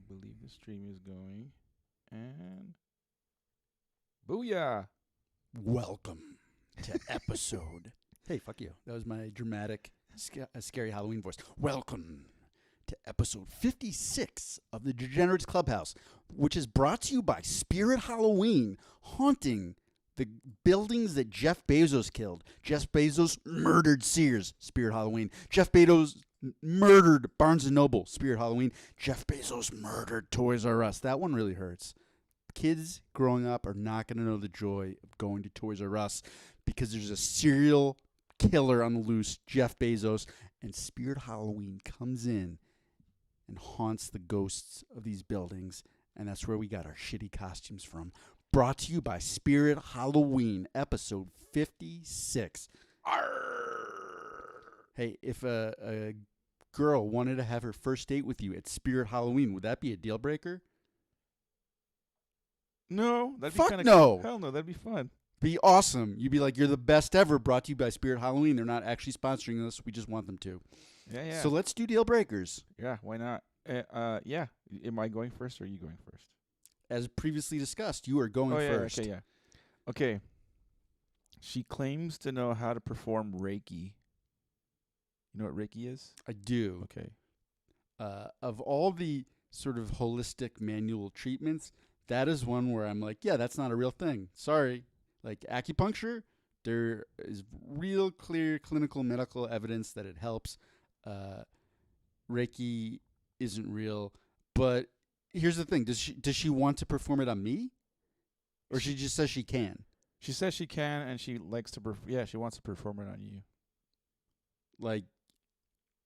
believe the stream is going. And booyah! Welcome to episode. Hey, fuck you. That was my dramatic, scary Halloween voice. Welcome to episode 56 of the Degenerates Clubhouse, which is brought to you by Spirit Halloween, haunting the buildings that Jeff Bezos killed. Jeff Bezos murdered Sears, Spirit Halloween. Jeff Bezos murdered Barnes & Noble, Spirit Halloween. Jeff Bezos murdered Toys R Us. That one really hurts. Kids growing up are not going to know the joy of going to Toys R Us because there's a serial killer on the loose, Jeff Bezos, and Spirit Halloween comes in and haunts the ghosts of these buildings, and that's where we got our shitty costumes from. Brought to you by Spirit Halloween, episode 56. Arr! Hey, if a girl wanted to have her first date with you at Spirit Halloween, would that be a deal breaker? No, that'd be Fuck kind of no. Hell no, that'd be fun. Be awesome. You'd be like, you're the best ever, brought to you by Spirit Halloween. They're not actually sponsoring us. We just want them to. Yeah. So let's do deal breakers. Yeah, why not? Yeah. Am I going first or are you going first? As previously discussed, you are going first. Okay. She claims to know how to perform Reiki. You know what Reiki is? I do. Okay. Of all the sort of holistic manual treatments, that is one where I'm like, yeah, that's not a real thing. Sorry. Like acupuncture, there is real clear clinical medical evidence that it helps. Reiki isn't real. But here's the thing. Does she want to perform it on me? Or she just says she can? She says she can and she likes to she wants to perform it on you. Like,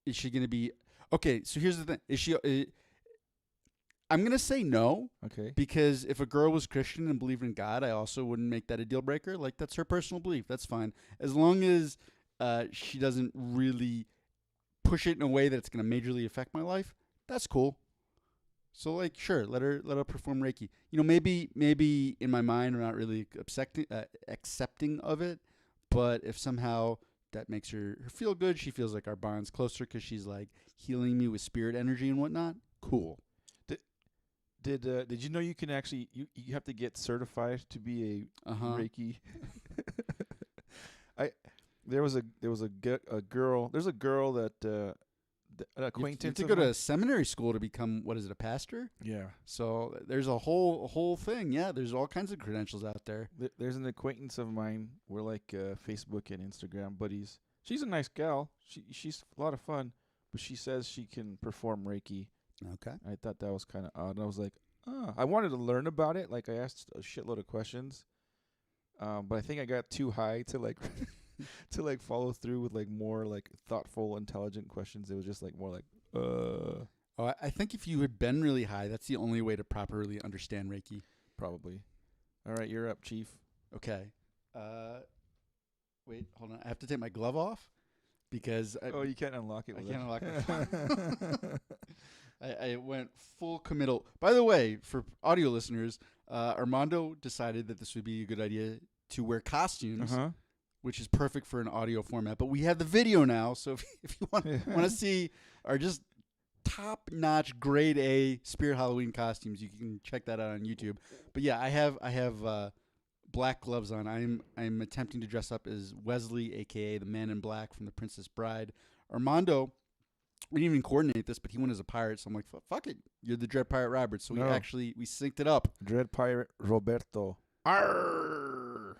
is she going to be... Okay, so here's the thing. Is she... I'm going to say no. Okay. Because if a girl was Christian and believed in God, I also wouldn't make that a deal breaker. Like, that's her personal belief. That's fine. As long as she doesn't really push it in a way that it's going to majorly affect my life, that's cool. So, like, sure, let her perform Reiki. You know, maybe in my mind I'm not really accepting of it, but if somehow that makes her feel good, she feels like our bond's closer because she's, like, healing me with spirit energy and whatnot, cool. Did you know you can actually you have to get certified to be a Reiki? There's a girl that an acquaintance. You have to go to seminary school to become a pastor? Yeah. So there's a whole thing. Yeah, there's all kinds of credentials out there. There's an acquaintance of mine. We're like Facebook and Instagram buddies. She's a nice gal. She's a lot of fun, but she says she can perform Reiki. Okay. I thought that was kind of odd. And I was like, I wanted to learn about it. Like, I asked a shitload of questions. But I think I got too high to, like, to, like, follow through with, like, more, like, thoughtful, intelligent questions. It was just, like, more like, Oh, I think if you had been really high, that's the only way to properly understand Reiki. Probably. All right, you're up, Chief. Okay. Wait, hold on. I have to take my glove off because... you can't unlock it. I can't unlock it. I went full committal. By the way, for audio listeners, Armando decided that this would be a good idea to wear costumes, which is perfect for an audio format. But we have the video now, so if you want to see our just top-notch, grade A Spirit Halloween costumes, you can check that out on YouTube. But yeah, I have black gloves on. I'm attempting to dress up as Wesley, aka the Man in Black from The Princess Bride. Armando. We didn't even coordinate this, but he went as a pirate, so I'm like, fuck it. You're the Dread Pirate Robert. So we synced it up. Dread Pirate Roberto. Arr!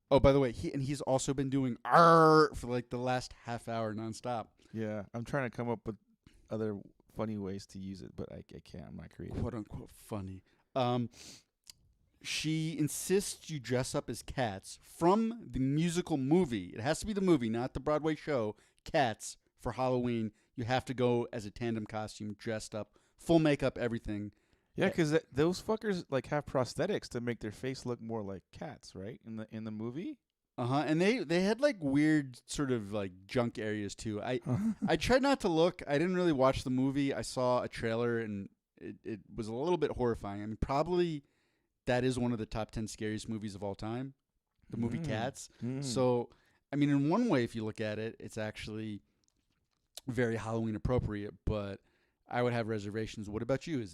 Oh, by the way, he's also been doing arr for like the last half hour nonstop. Yeah, I'm trying to come up with other funny ways to use it, but I can't. I'm not creative. Quote unquote funny. She insists you dress up as Cats from the musical movie. It has to be the movie, not the Broadway show. Cats for Halloween. You have to go as a tandem costume, dressed up, full makeup, everything. Yeah, because those fuckers like have prosthetics to make their face look more like cats, right? In the movie. And they had like weird sort of like junk areas too. I tried not to look. I didn't really watch the movie. I saw a trailer and it was a little bit horrifying. I mean, probably that is one of the top 10 scariest movies of all time, the movie Cats. So, I mean, in one way, if you look at it, it's actually very Halloween appropriate, but I would have reservations. What about you?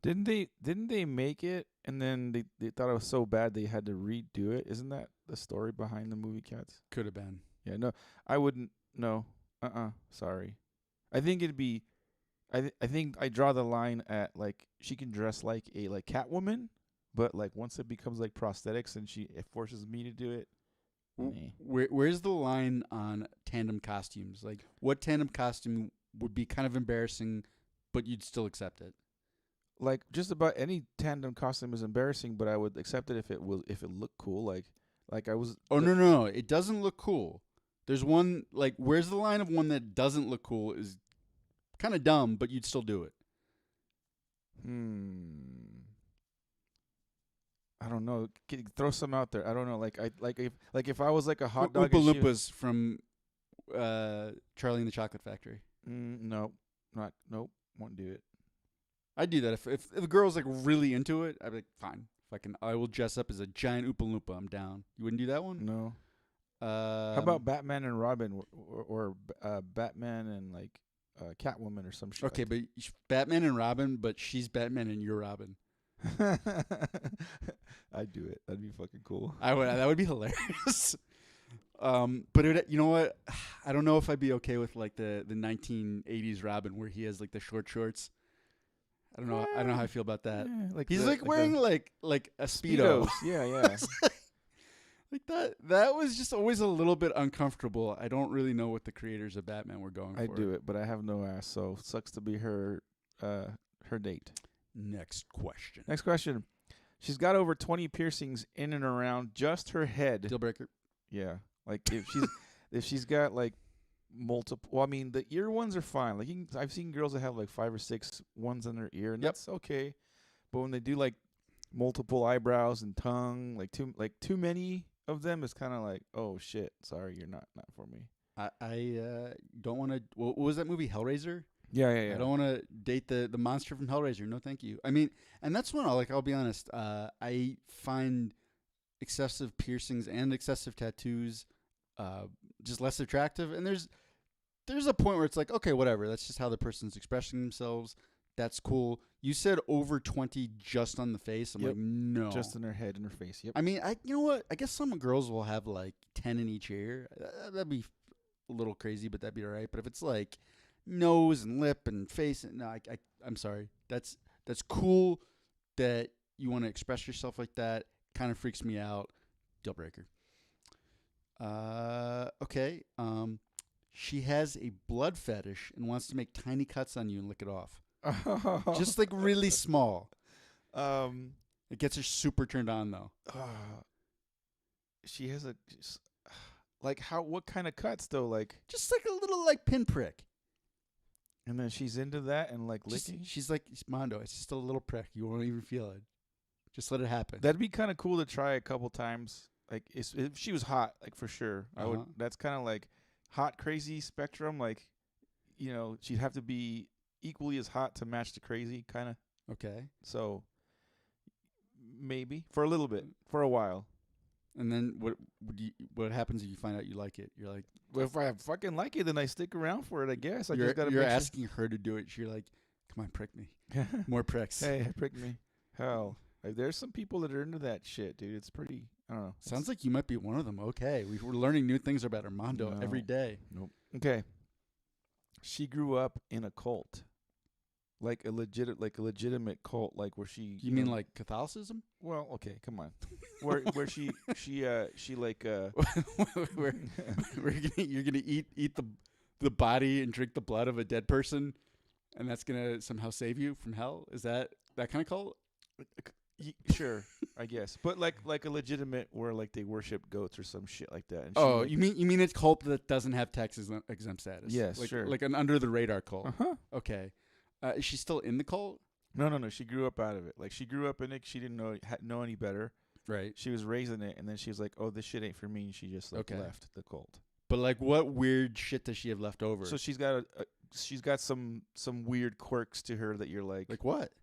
Didn't they make it and then they thought it was so bad they had to redo it? Isn't that the story behind the movie Cats? Could have been. Yeah, no, I wouldn't. No, sorry. I think it'd be. I think I draw the line at like she can dress like a like Catwoman, but like once it becomes like prosthetics and it forces me to do it. Where's the line on tandem costumes? Like, what tandem costume would be kind of embarrassing, but you'd still accept it? Like just about any tandem costume is embarrassing, but I would accept it if it looked cool. Like I was. Oh no, it doesn't look cool. There's one like where's the line of one that doesn't look cool is kind of dumb, but you'd still do it. I don't know. Throw some out there. I don't know. If I was like a hot dog. Oompa Loompas from Charlie and the Chocolate Factory. Nope. Won't do it. I'd do that if a girl's like really into it. I'd be like, fine. I will dress up as a giant Oompa Loompa. I'm down. You wouldn't do that one? No. How about Batman and Robin or Batman and like Catwoman or some shit? Okay, but Batman and Robin, but she's Batman and you're Robin. I'd do it. That'd be fucking cool. I would. That would be hilarious. But you know what? I don't know if I'd be okay with like the 1980s Robin where he has like the short shorts. I don't know. I don't know how I feel about that. He's wearing like a Speedo. Speedos. Yeah. Like that was just always a little bit uncomfortable. I don't really know what the creators of Batman were going for. I'd do it, but I have no ass, so sucks to be her date. Next question. She's got over 20 piercings in and around just her head. Deal breaker. Yeah. Like if she's got like multiple. Well, I mean the ear ones are fine. Like I've seen girls that have like 5 or 6 ones in their ear, and that's okay. But when they do like multiple eyebrows and tongue, like too many of them, it's kind of like, oh shit, sorry, you're not for me. I don't want to. What was that movie, Hellraiser? Yeah. I don't want to date the monster from Hellraiser. No, thank you. I mean, and that's when I'll be honest. I find excessive piercings and excessive tattoos just less attractive. And there's a point where it's like, okay, whatever. That's just how the person's expressing themselves. That's cool. You said over 20 just on the face. I'm like, no. Just in her head and her face. Yep. I mean, you know what? I guess some girls will have like 10 in each ear. That'd be a little crazy, but that'd be all right. But if it's like nose and lip and face, no, I'm sorry. That's cool that you want to express yourself like that. Kind of freaks me out. Deal breaker. Okay. She has a blood fetish and wants to make tiny cuts on you and lick it off. Just like really small. It gets her super turned on though. She has what kind of cuts though? Like just like a little like pinprick. And then she's into that and like licking. She's like, Mondo, it's just a little prick. You won't even feel it. Just let it happen. That'd be kind of cool to try a couple times. Like if she was hot, like for sure. I would. That's kind of like hot crazy spectrum. Like, she'd have to be equally as hot to match the crazy kind of. Okay. So maybe for a little bit, for a while. And then what happens if you find out you like it? You're like, well, if I fucking like it, then I stick around for it. I guess you're asking her to do it. You're like, come on, prick me. More pricks. Hey, prick me. Hell, like, there's some people that are into that shit, dude. It's pretty. I don't know. Sounds like you might be one of them. Okay, we're learning new things about Armando every day. Nope. Okay. She grew up in a cult. Like a legitimate cult, like where she. You mean like Catholicism? Well, okay, come on. Where she like where you're gonna eat the body and drink the blood of a dead person, and that's gonna somehow save you from hell? Is that kind of cult? Sure, I guess, but like a legitimate where like they worship goats or some shit like that. And you mean it's cult that doesn't have tax exempt status? Yes, sure. Like an under the radar cult. Okay. Is she still in the cult? No. She grew up out of it. Like she grew up in it. She didn't know any better. Right. She was raised in it, and then she was like, "Oh, this shit ain't for me." And she just left the cult. But like, what weird shit does she have left over? So she's got some weird quirks to her that you're like what?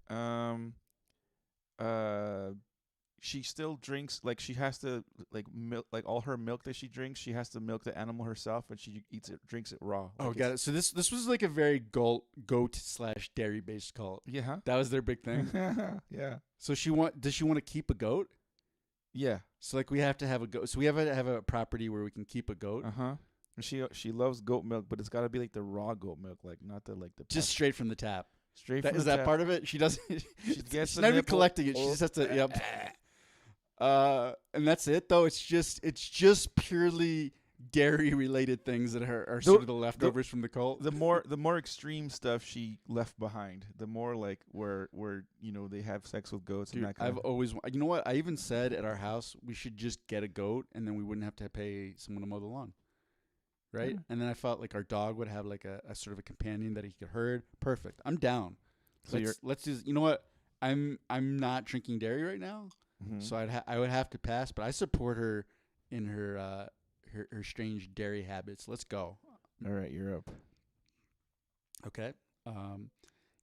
she still drinks, like she has to like milk, like all her milk that she drinks, she has to milk the animal herself, and she drinks it raw. Oh, Like got it. So this was like a very goat/dairy based cult. Yeah. Huh? That was their big thing. Yeah. So does she want to keep a goat? Yeah. So like we have to have a goat. So we have to have a property where we can keep a goat. And she loves goat milk, but it's got to be like the raw goat milk, like not the like the just straight from the tap. Straight from is the that tap. part of it? She doesn't. She's not even collecting it. She just has to. Yep. And that's it though. It's just purely dairy related things that are sort of the leftovers from the cult. The more extreme stuff she left behind. The more like where they have sex with goats. Dude, and that kind I've always, you know what? I even said at our house we should just get a goat and then we wouldn't have to pay someone to mow the lawn. Right? Yeah. And then I felt like our dog would have like a sort of a companion that he could herd. Perfect. I'm down. So let's do. You know what? I'm not drinking dairy right now, so I would have to pass. But I support her in her strange dairy habits. Let's go. All right, you're up. Okay.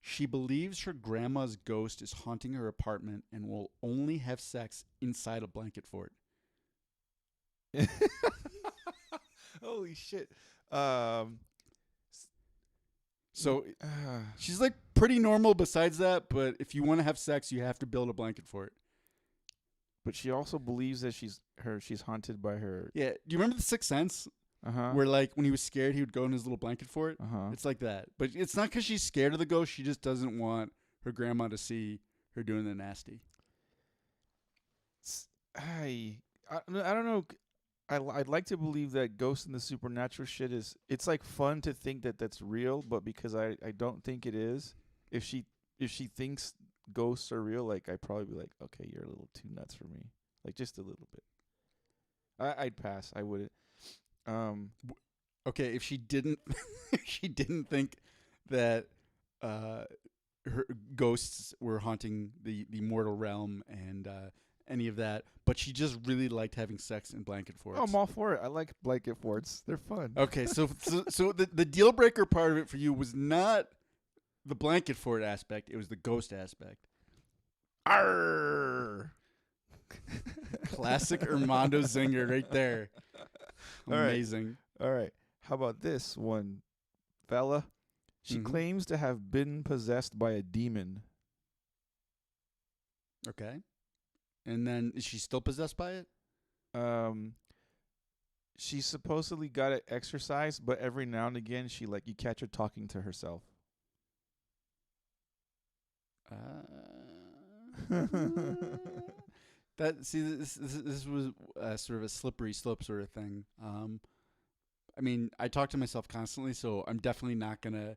She believes her grandma's ghost is haunting her apartment and will only have sex inside a blanket fort. Holy shit. So she's like pretty normal besides that, but if you want to have sex, you have to build a blanket fort. But she also believes that she's haunted by her. Yeah. Do you remember The Sixth Sense? Where like when he was scared, he would go in his little blanket fort. It's like that. But it's not because she's scared of the ghost. She just doesn't want her grandma to see her doing the nasty. I don't know. I'd like to believe that ghosts and the supernatural shit it's like fun to think that that's real, but because I don't think it is. If she thinks ghosts are real, like I'd probably be like, okay, you're a little too nuts for me, like just a little bit. I'd pass. I wouldn't. Okay, if she didn't, she didn't think that her ghosts were haunting the mortal realm and any of that, but she just really liked having sex in blanket forts. Oh, I'm all for it. I like blanket forts. They're fun. Okay, so the deal breaker part of it for you was not the blanket fort aspect; it was the ghost aspect. Arr! Classic Armando Zinger right there. Amazing. All right. How about this one, fella? She claims to have been possessed by a demon. Okay. And then is she still possessed by it? She supposedly got it exorcised, but every now and again you catch her talking to herself. This was sort of a slippery slope sort of thing. I mean, I talk to myself constantly, so I'm definitely not gonna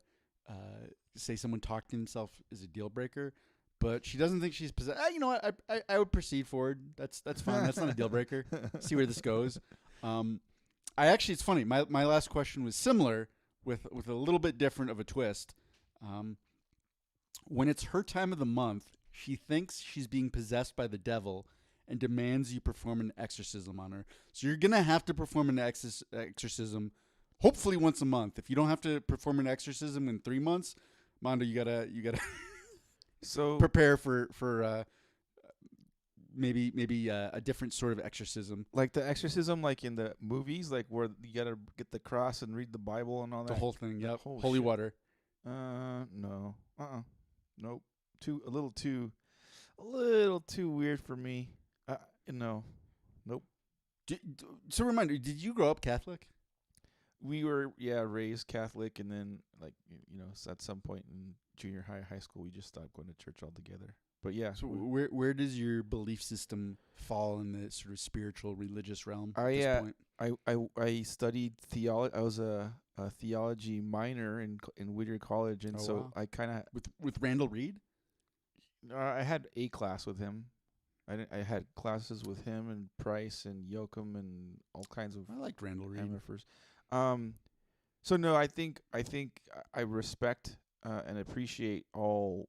say someone talking to himself is a deal breaker. But she doesn't think she's possessed. You know what? I would proceed forward. That's fine. That's not a deal breaker. See where this goes. It's funny. My last question was similar with a little bit different of a twist. When it's her time of the month, she thinks she's being possessed by the devil and demands you perform an exorcism on her. So you're gonna have to perform an exorcism, hopefully once a month. If you don't have to perform an exorcism in 3 months, Mondo, you gotta. So prepare for maybe a different sort of exorcism, like the exorcism, like in the movies, like where you gotta get the cross and read the Bible and all that. The whole thing, yep. Holy shit. Water. No, nope. A little too weird for me. No, nope. So reminder, did you grow up Catholic? We were raised Catholic, and then at some point in junior high school, we just stopped going to church altogether. But yeah. So where does your belief system fall in the sort of spiritual religious realm at this point? I studied theology. I was a theology minor in Whittier College, and I kind of with Randall Reed. I had a class with him. I had classes with him and Price and Yoakum and all kinds of. I liked Randall Reed. So no, I think I respect and appreciate all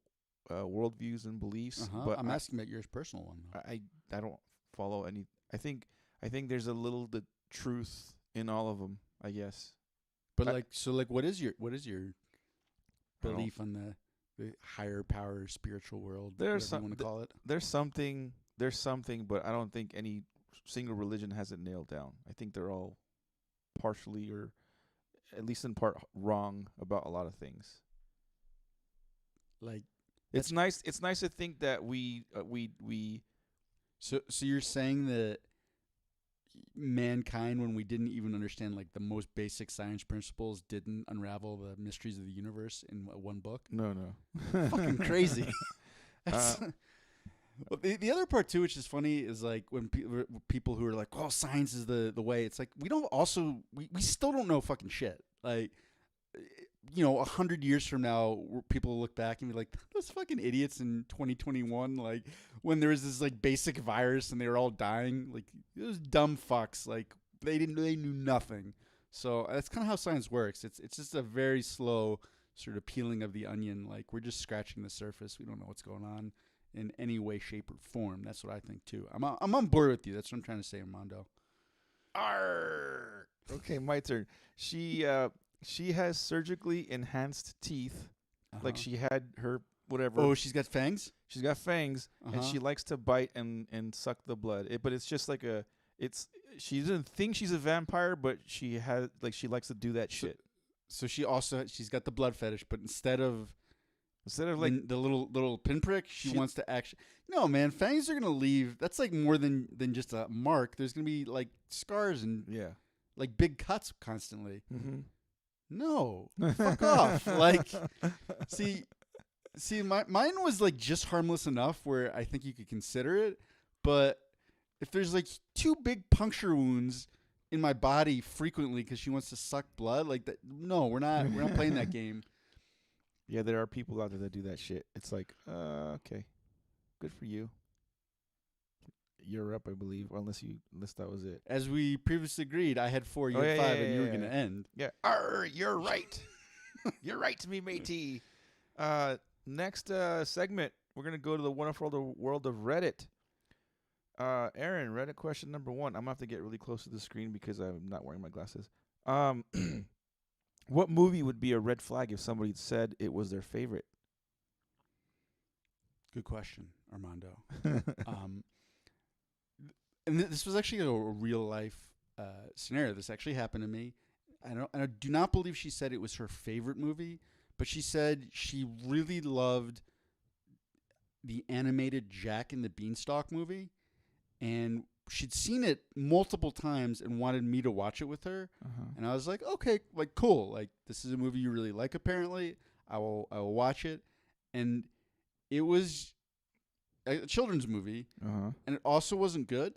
worldviews and beliefs. But I'm asking about your personal one. I don't follow any. I think there's a little the truth in all of them, I guess. But what is your belief on the higher power spiritual world? There's whatever you want to call it. There's something there's something, but I don't think any single religion has it nailed down. I think they're all partially or at least in part wrong about a lot of things. Like it's nice. It's nice to think that we. So you're saying that mankind, when we didn't even understand like the most basic science principles, didn't unravel the mysteries of the universe in one book? No. Fucking crazy. Well, the other part too, which is funny, is like when people who are like, "Oh, science is the way." It's like we still don't know fucking shit. Like, 100 years from now, people will look back and be like, "Those fucking idiots in 2021." Like when there was this like basic virus and they were all dying. Like those dumb fucks. Like they knew nothing. So that's kind of how science works. It's just a very slow sort of peeling of the onion. Like we're just scratching the surface. We don't know what's going on in any way, shape, or form. That's what I think too. I'm on board with you. That's what I'm trying to say, Armando. Arr! Okay, my turn. She has surgically enhanced teeth. Like she had her whatever. Oh, she's got fangs? She's got fangs, and she likes to bite and suck the blood. But it's just like she doesn't think she's a vampire, but she likes to do that shit. So she's got the blood fetish, but instead of like the little pinprick, she wants to actually. No, man, fangs are gonna leave. That's like more than just a mark. There's gonna be like scars and like big cuts constantly. Mm-hmm. No, fuck off. Like, see, mine was like just harmless enough where I think you could consider it. But if there's like 2 big puncture wounds in my body frequently because she wants to suck blood, like that, no, we're not playing that game. Yeah, there are people out there that do that shit. It's like, okay, good for you. You're up, I believe, unless that was it. As we previously agreed, I had 4, you had 5, and you were going to end. Yeah. You're right. You're right to me, matey. Next segment, we're going to go to the wonderful world of Reddit. Aaron, Reddit question number 1. I'm going to have to get really close to the screen because I'm not wearing my glasses. What movie would be a red flag if somebody said it was their favorite? Good question, Armando. And this was actually a real life scenario. This actually happened to me. I do not believe she said it was her favorite movie, but she said she really loved the animated Jack and the Beanstalk movie, and she'd seen it multiple times and wanted me to watch it with her. And I was like, okay, like cool. Like this is a movie you really like. Apparently, I will watch it. And it was a children's movie, and it also wasn't good.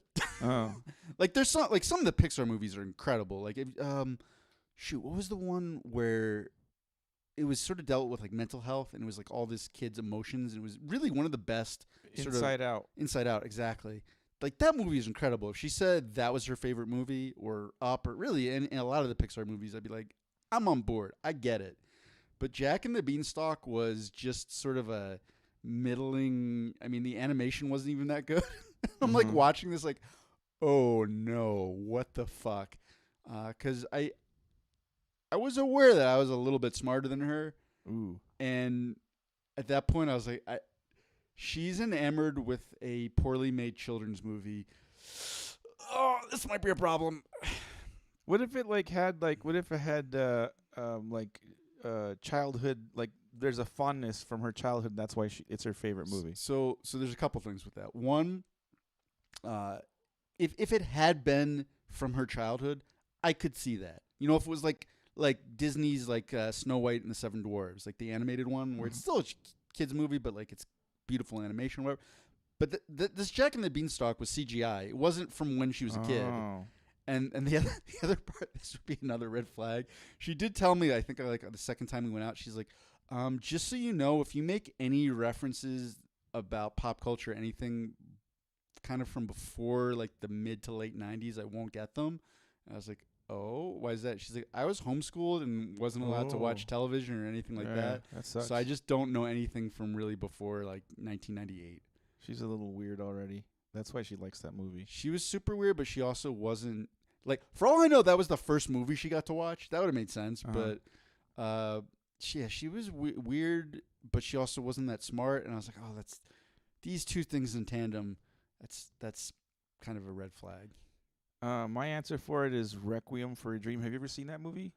Like there's some of the Pixar movies are incredible. Like what was the one where it was sort of dealt with like mental health and it was like all this kid's emotions and it was really one of the best. Inside Out. Inside Out, exactly. Like that movie is incredible. If she said that was her favorite movie or Up or really in a lot of the Pixar movies, I'd be like, I'm on board. I get it. But Jack and the Beanstalk was just sort of a middling. I mean, the animation wasn't even that good. I'm like watching this like, oh no, what the fuck? Because I was aware that I was a little bit smarter than her. Ooh. And at that point I was like, she's enamored with a poorly made children's movie. Oh, this might be a problem. What if it had childhood, like there's a fondness from her childhood and that's why it's her favorite movie? So there's a couple things with that. One, if it had been from her childhood, I could see that. If it was like Disney's like Snow White and the Seven Dwarves, like the animated one where it's still a kids movie but like it's beautiful animation, whatever. But this Jack and the Beanstalk was CGI. It wasn't from when she was a kid. And the other part, this would be another red flag. She did tell me, I think like the second time we went out, she's like, just so you know, if you make any references about pop culture, anything kind of from before like the mid to late 90s, I won't get them. And I was like, oh, why is that? She's like, I was homeschooled and wasn't allowed to watch television or anything like that. That sucks. So I just don't know anything from really before like 1998. She's a little weird already. That's why she likes that movie. She was super weird, but she also wasn't like, for all I know, that was the first movie she got to watch. That would have made sense. But she was weird, but she also wasn't that smart. And I was like, oh, that's these two things in tandem. That's kind of a red flag. My answer for it is Requiem for a Dream. Have you ever seen that movie?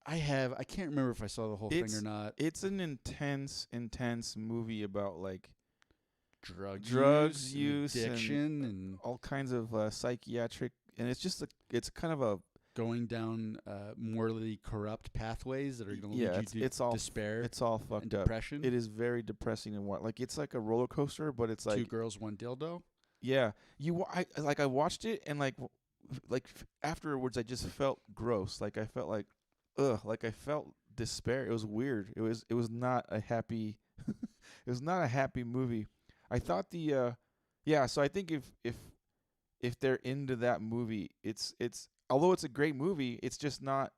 I have. I can't remember if I saw the whole thing or not. It's an intense movie about like Drug use, addiction, and all kinds of psychiatric, and it's kind of a going down morally corrupt pathways that are going to lead you to it's all despair. It's all fucked and up. depression. It is very depressing and like it's like a roller coaster, but it's like 2 girls, 1 dildo. Yeah, I watched it and like afterwards I just felt gross. Like I felt like like I felt despair. It was weird. It was not a happy it was not a happy movie. I thought so I think if they're into that movie, it's although it's a great movie, it's just not.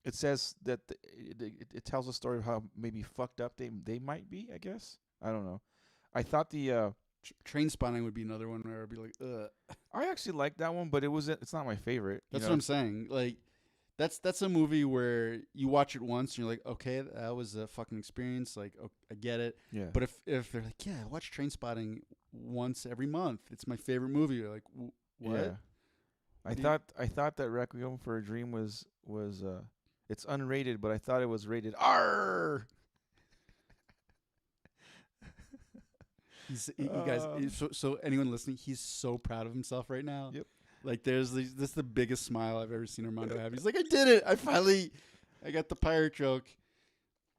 It says that it tells a story of how maybe fucked up they might be. I guess I don't know. I thought Train Spotting would be another one where I'd be like, ugh. I actually liked that one, but it's not my favorite. That's what I'm saying. Like, that's a movie where you watch it once and you're like, okay, that was a fucking experience. Like, I get it. Yeah. But if they're like, yeah, I watch Train Spotting once every month. It's my favorite movie. You're like, what? Yeah. I thought that Requiem for a Dream was it's unrated, but I thought it was rated R. You guys, so anyone listening, he's so proud of himself right now. Yep. Like this is the biggest smile I've ever seen Armando have. He's like, I did it. I got the pirate joke.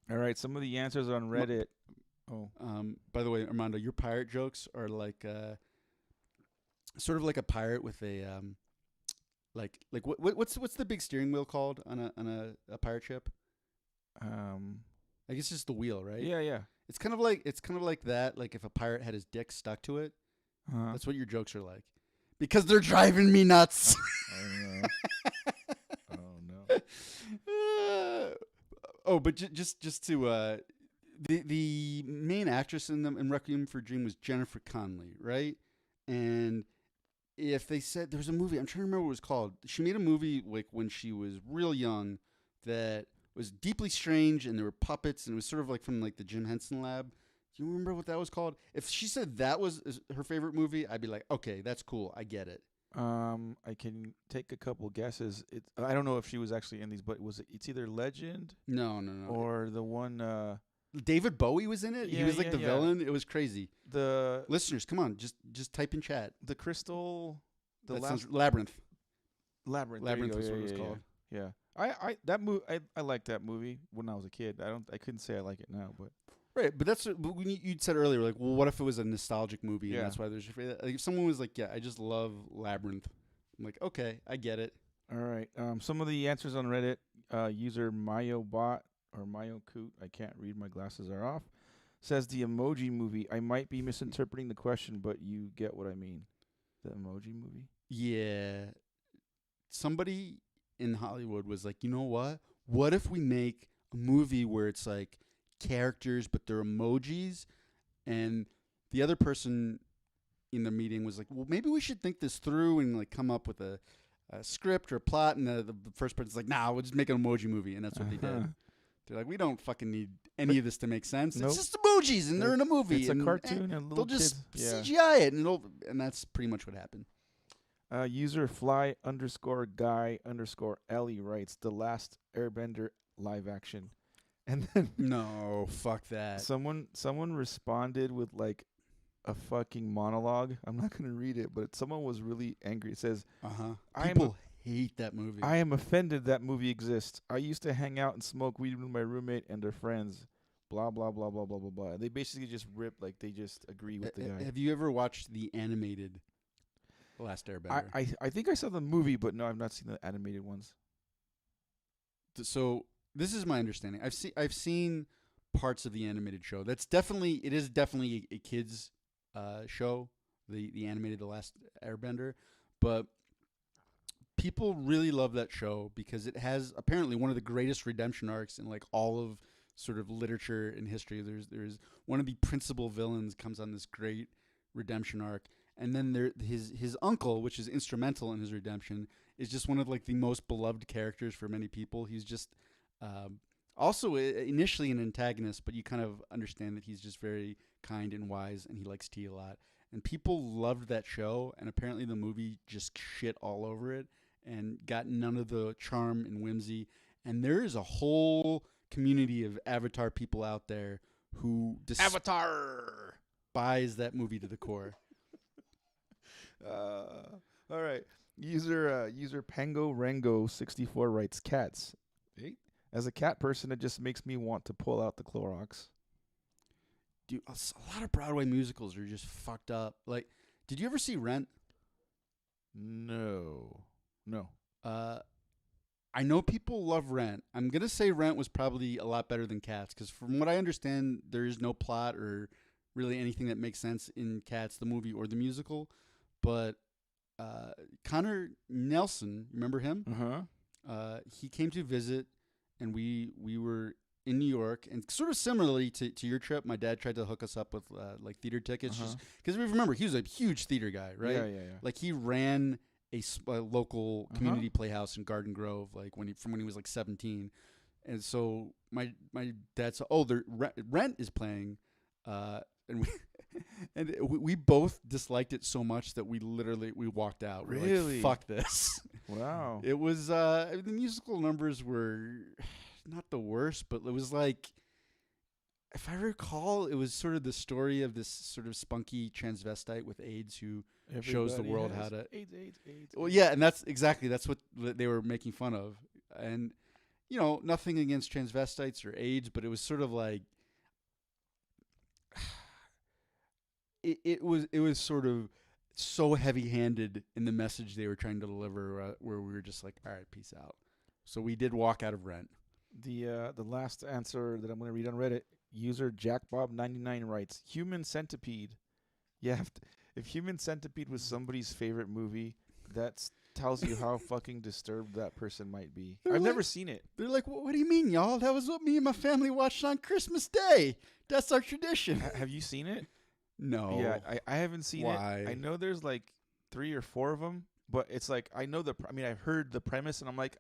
All right, some of the answers on Reddit. By the way, Armando, your pirate jokes are like sort of like a pirate with a like what's the big steering wheel called on a pirate ship? I guess it's just the wheel, right? Yeah. It's kind of like that. Like if a pirate had his dick stuck to it. That's what your jokes are like. Because they're driving me nuts. But just to the main actress in Requiem for a Dream was Jennifer Connelly, right? And if they said there was a movie, I'm trying to remember what it was called. She made a movie like when she was real young that was deeply strange, and there were puppets, and it was sort of like from like the Jim Henson Lab. Do you remember what that was called? If she said that was her favorite movie, I'd be like, okay, that's cool. I get it. I can take a couple guesses. I don't know if she was actually in these, but it's either Legend? No. Or the one David Bowie was in it. Yeah, he was like the villain. It was crazy. The listeners, come on, just type in chat. The Crystal, Labyrinth. Labyrinth. Labyrinth was what it was called. Yeah. I that movie I liked that movie when I was a kid. I couldn't say I like it now, but right. But that's what you said earlier. Like, well, what if it was a nostalgic movie? Yeah. And that's why there's like if someone was like, yeah, I just love Labyrinth. I'm like, okay, I get it. All right. Some of the answers on Reddit. User MayoBot or MayoCoot, I can't read. My glasses are off. Says the Emoji Movie. I might be misinterpreting the question, but you get what I mean. The Emoji Movie. Yeah. Somebody in Hollywood was like, you know what? What if we make a movie where it's like characters, but they're emojis? And the other person in the meeting was like, well, maybe we should think this through and like come up with a script or a plot. And the first person's like, nah, we'll just make an emoji movie. And that's what they did. They're like, we don't fucking need any of this to make sense. Nope. It's just emojis, and they're in a movie. It's a cartoon, and they'll just CGI it, and that's pretty much what happened. User fly_guy_Ellie writes The Last Airbender live action, and then no, fuck that. Someone responded with like a fucking monologue. I'm not gonna read it, but someone was really angry. It says, People hate that movie. I am offended that movie exists. I used to hang out and smoke weed with my roommate and their friends. Blah blah blah blah blah blah blah. They basically just rip, like they just agree with the guy. Have you ever watched the animated Last Airbender? I think I saw the movie, but no, I've not seen the animated ones. So this is my understanding. I've seen parts of the animated show. It is definitely a kids show. The animated The Last Airbender, but people really love that show because it has apparently one of the greatest redemption arcs in like all of sort of literature and history. There's one of the principal villains comes on this great redemption arc, and then his uncle, which is instrumental in his redemption, is just one of like the most beloved characters for many people. He's just also initially an antagonist, but you kind of understand that he's just very kind and wise, and he likes tea a lot. and people loved that show, and apparently the movie just shit all over it and got none of the charm and whimsy. And there is a whole community of Avatar people out there who Avatar buys that movie to the core. All right. User Pango Rango 64 writes cats. Hey. As a cat person, it just makes me want to pull out the Clorox. Dude, a lot of Broadway musicals are just fucked up. Like, did you ever see Rent? No. I know people love Rent. I'm going to say Rent was probably a lot better than Cats, because from what I understand, there is no plot or really anything that makes sense in Cats, the movie or the musical. But Connor Nelson, remember him? Uh-huh. He came to visit, and we were in New York, and sort of similarly to your trip, my dad tried to hook us up with like theater tickets, just because we remember he was a huge theater guy, right? Yeah. Like he ran a local community playhouse in Garden Grove, like when he was like 17, and so my dad said, "Oh, Rent is playing," and we both disliked it so much that we walked out. We're Really? like, fuck this. Wow. It was the musical numbers were not the worst, but it was like, if I recall, it was sort of the story of this sort of spunky transvestite with AIDS who shows the world how to AIDS. Well, yeah, and that's what they were making fun of. And nothing against transvestites or AIDS, but it was sort of like it was sort of so heavy-handed in the message they were trying to deliver, where we were just like, all right, peace out. So we did walk out of Rent. The last answer that I'm going to read on Reddit, user JackBob99 writes, Human Centipede. Yeah, if Human Centipede was somebody's favorite movie, that tells you how fucking disturbed that person might be. I've never seen it. They're like, what do you mean, y'all? That was what me and my family watched on Christmas Day. That's our tradition. Have you seen it? No. Yeah, I haven't seen Why? it. I know there's like 3 or 4 of them, but it's like I've heard the premise, and I'm like,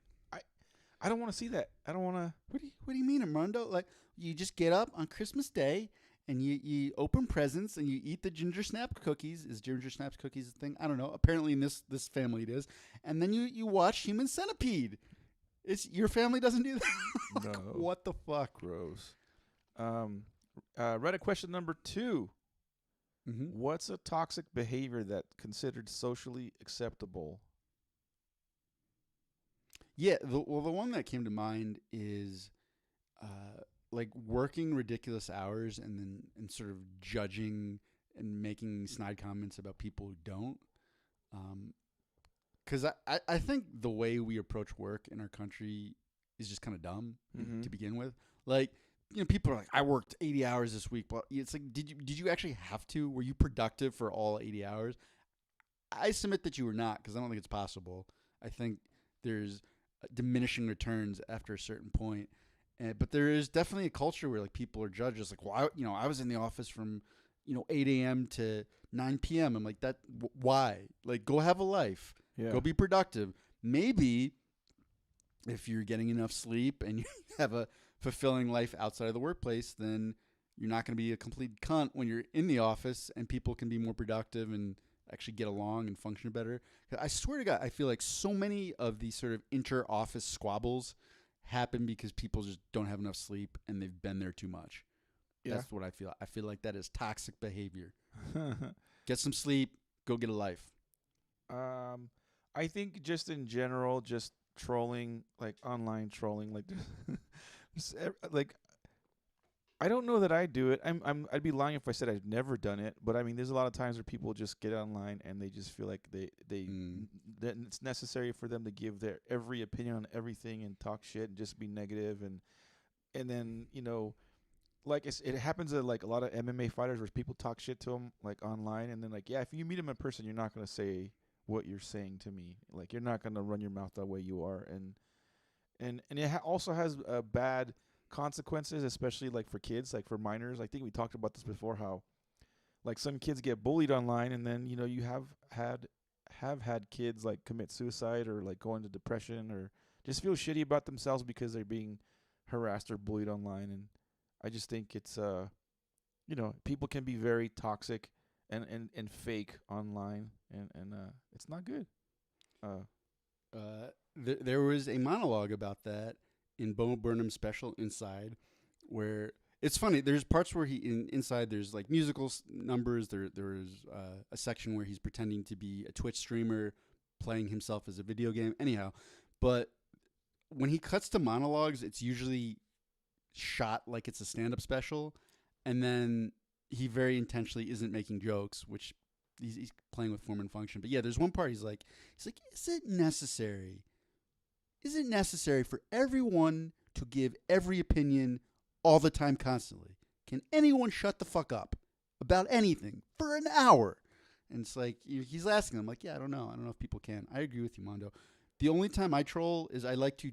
I don't want to see that. I don't want to. What do you mean, Armando? Like, you just get up on Christmas Day and you open presents and you eat the ginger snap cookies. Is ginger snap cookies a thing? I don't know. Apparently in this family it is. And then you watch Human Centipede. Your family doesn't do that. No. What the fuck? Gross. Reddit question number 2. Mm-hmm. What's a toxic behavior that considered socially acceptable? Yeah, the one that came to mind is like working ridiculous hours and sort of judging and making snide comments about people who don't. Because I think the way we approach work in our country is just kind of dumb to begin with. Like, people are like, I worked 80 hours this week. But it's like, did you actually have to? Were you productive for all 80 hours? I submit that you were not, because I don't think it's possible. I think there's diminishing returns after a certain point. But there is definitely a culture where like people are judged as like, well, I was in the office from 8 a.m. to 9 p.m. I'm like, that why? Like, go have a life. Yeah. Go be productive. Maybe if you're getting enough sleep and you have a fulfilling life outside of the workplace, then you're not going to be a complete cunt when you're in the office, and people can be more productive and actually get along and function better. I swear to God, I feel like so many of these sort of inter-office squabbles happen because people just don't have enough sleep and they've been there too much. Yeah. That's what I feel. I feel like that is toxic behavior. Get some sleep, go get a life. I think just in general, just trolling, like online trolling, like like I don't know that I do it. I'd be lying if I said I've never done it. But I mean, there's a lot of times where people just get online and they just feel like that it's necessary for them to give their every opinion on everything and talk shit and just be negative and then like it happens to like a lot of MMA fighters where people talk shit to them like online, and then like, yeah, if you meet them in person, you're not gonna say what you're saying to me. Like, you're not gonna run your mouth the way you are, and it also has bad consequences, especially like for kids, like for minors. I think we talked about this before, how like some kids get bullied online, and then you have had kids like commit suicide or like go into depression or just feel shitty about themselves because they're being harassed or bullied online. And I just think it's people can be very toxic and fake online, and it's not good. There was a monologue about that in Bo Burnham's special Inside, where it's funny. There's parts where inside there's like musical numbers. There's a section where he's pretending to be a Twitch streamer, playing himself as a video game. Anyhow, but when he cuts to monologues, it's usually shot like it's a stand-up special, and then he very intentionally isn't making jokes, which he's playing with form and function. But yeah, there's one part he's like, is it necessary? Is it necessary for everyone to give every opinion all the time, constantly? Can anyone shut the fuck up about anything for an hour? And it's like, he's asking them, like, yeah, I don't know if people can. I agree with you, Mondo. The only time I troll is I like to,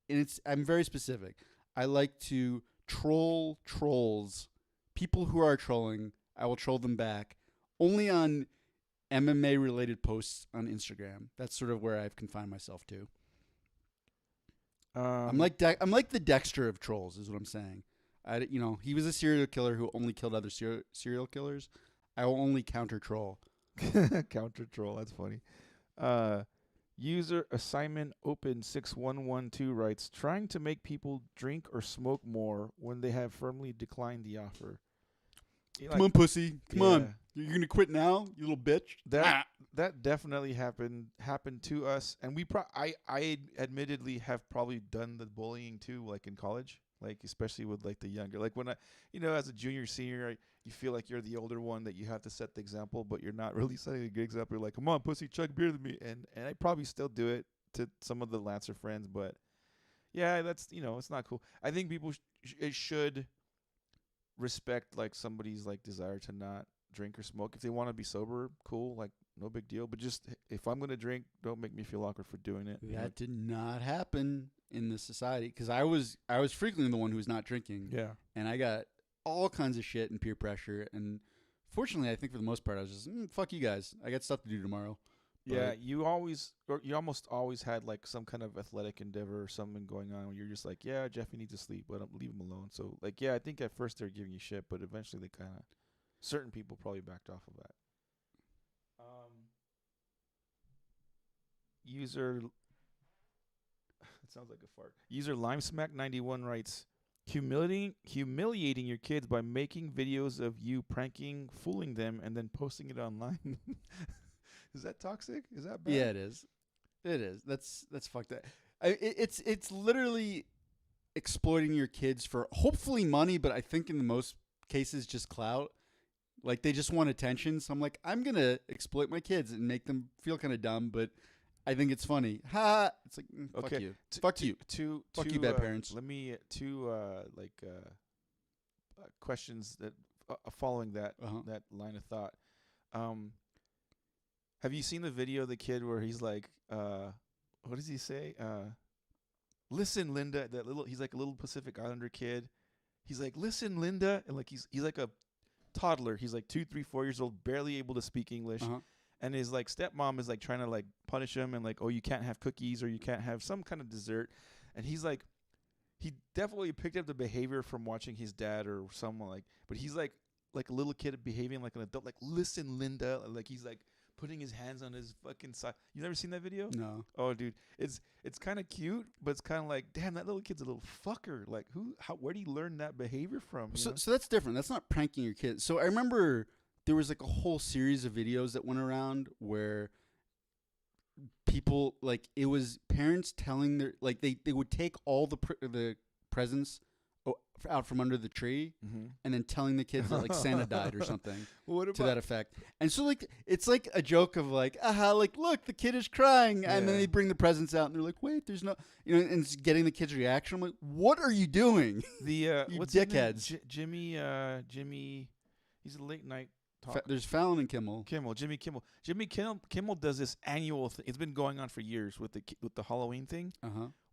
and I'm very specific. I like to troll trolls, people who are trolling. I will troll them back only on MMA related posts on Instagram. That's sort of where I've confined myself to. I'm like the Dexter of trolls, is what I'm saying. He was a serial killer who only killed other serial killers. I will only counter troll. Counter troll. That's funny. User assignment open 6112 writes, trying to make people drink or smoke more when they have firmly declined the offer. Come on, pussy. Come on. You're going to quit now, you little bitch? That definitely happened to us. And I admittedly have probably done the bullying too, like in college, like especially with like the younger, like when as a junior, senior, you feel like you're the older one, that you have to set the example, but you're not really setting a good example. You're like, come on, pussy, chug beer with me. And I probably still do it to some of the Lancer friends, but yeah, that's, it's not cool. I think people should respect like somebody's like desire to not drink or smoke. If they want to be sober, cool, like no big deal. But just if I'm gonna drink, don't make me feel awkward for doing it. That did not happen in this society, because I was frequently the one who was not drinking. Yeah, and I got all kinds of shit and peer pressure. And fortunately, I think for the most part, I was just fuck you guys. I got stuff to do tomorrow. Yeah, you almost always had like some kind of athletic endeavor or something going on where you're just like, yeah, Jeff, you need to sleep, but leave him alone. So like, yeah, I think at first they're giving you shit, but eventually they kind of, certain people probably backed off of that. User, it sounds like a fart. User Limesmack91 writes, humiliating your kids by making videos of you pranking, fooling them, and then posting it online. Is that toxic? Is that bad? Yeah, it is. It is. That's fucked up. It's literally exploiting your kids for hopefully money, but I think in the most cases just clout. Like they just want attention. So I'm like, I'm gonna exploit my kids and make them feel kind of dumb, but I think it's funny. Ha! It's like fuck you. Fuck you. Fuck you, bad parents. Let me questions that following that that line of thought. Have you seen the video of the kid where he's like, what does he say? Listen, Linda. He's like a little Pacific Islander kid. He's like, listen, Linda, and like he's like a toddler. He's like 2, 3, 4 years old, barely able to speak English. And his like stepmom is like trying to like punish him and like, oh, you can't have cookies or you can't have some kind of dessert. And he's like, he definitely picked up the behavior from watching his dad or someone like, but he's like a little kid behaving like an adult. Like, listen, Linda. Like he's like putting his hands on his fucking side. You never seen that video? No. Oh, dude, it's kind of cute, but it's kind of like, damn, that little kid's a little fucker. Like, where do you learn that behavior from? So that's different. That's not pranking your kids. So I remember there was like a whole series of videos that went around where people, like, it was parents telling their, like, they would take all the presents out from under the tree and then telling the kids that like Santa died or something to that effect. And so like it's like a joke of like, like look, the kid is crying, and then they bring the presents out and they're like, wait, there's no, and it's getting the kids' reaction. I'm like, what are you doing? The you what's dickheads. Jimmy, he's a late night there's Fallon and Kimmel. Jimmy Kimmel does this annual thing. It's been going on for years with the Halloween thing,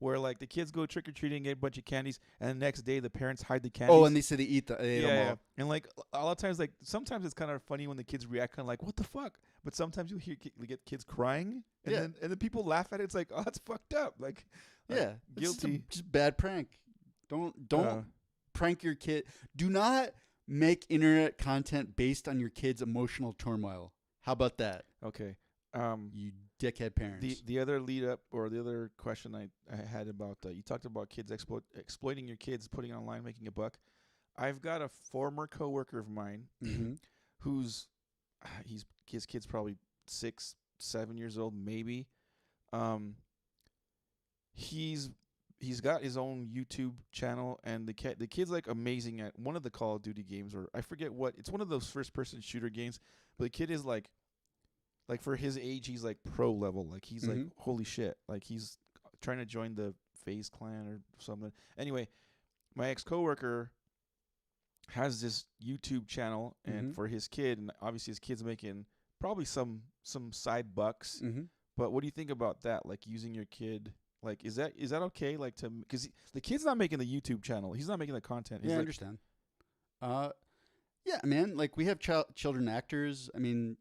where like the kids go trick or treating, get a bunch of candies, and the next day the parents hide the candies. Oh, and they say they ate them all. Yeah. And like a lot of times, like sometimes it's kind of funny when the kids react kind of like, what the fuck? But sometimes you get kids crying, and then people laugh at it. It's like, oh, that's fucked up. Like guilty. Just bad prank. Don't prank your kid. Do not make internet content based on your kid's emotional turmoil. How about that? Okay. You dickhead parents. The other lead up or the other question I had about you talked about kids exploiting your kids, putting online, making a buck. I've got a former coworker of mine who's his kid's probably 6, 7 years old, maybe. He's got his own YouTube channel, and the kid's like amazing at one of the Call of Duty games, or I forget what. It's one of those first person shooter games, but the kid is like for his age, he's like pro level. Like he's like holy shit. Like he's trying to join the FaZe clan or something. Anyway, my ex coworker has this YouTube channel and for his kid, and obviously his kid's making probably some side bucks. But what do you think about that? Like using your kid, like is that okay? Like because the kid's not making the YouTube channel, he's not making the content. He's I understand. Yeah, man. Like we have children actors. I mean,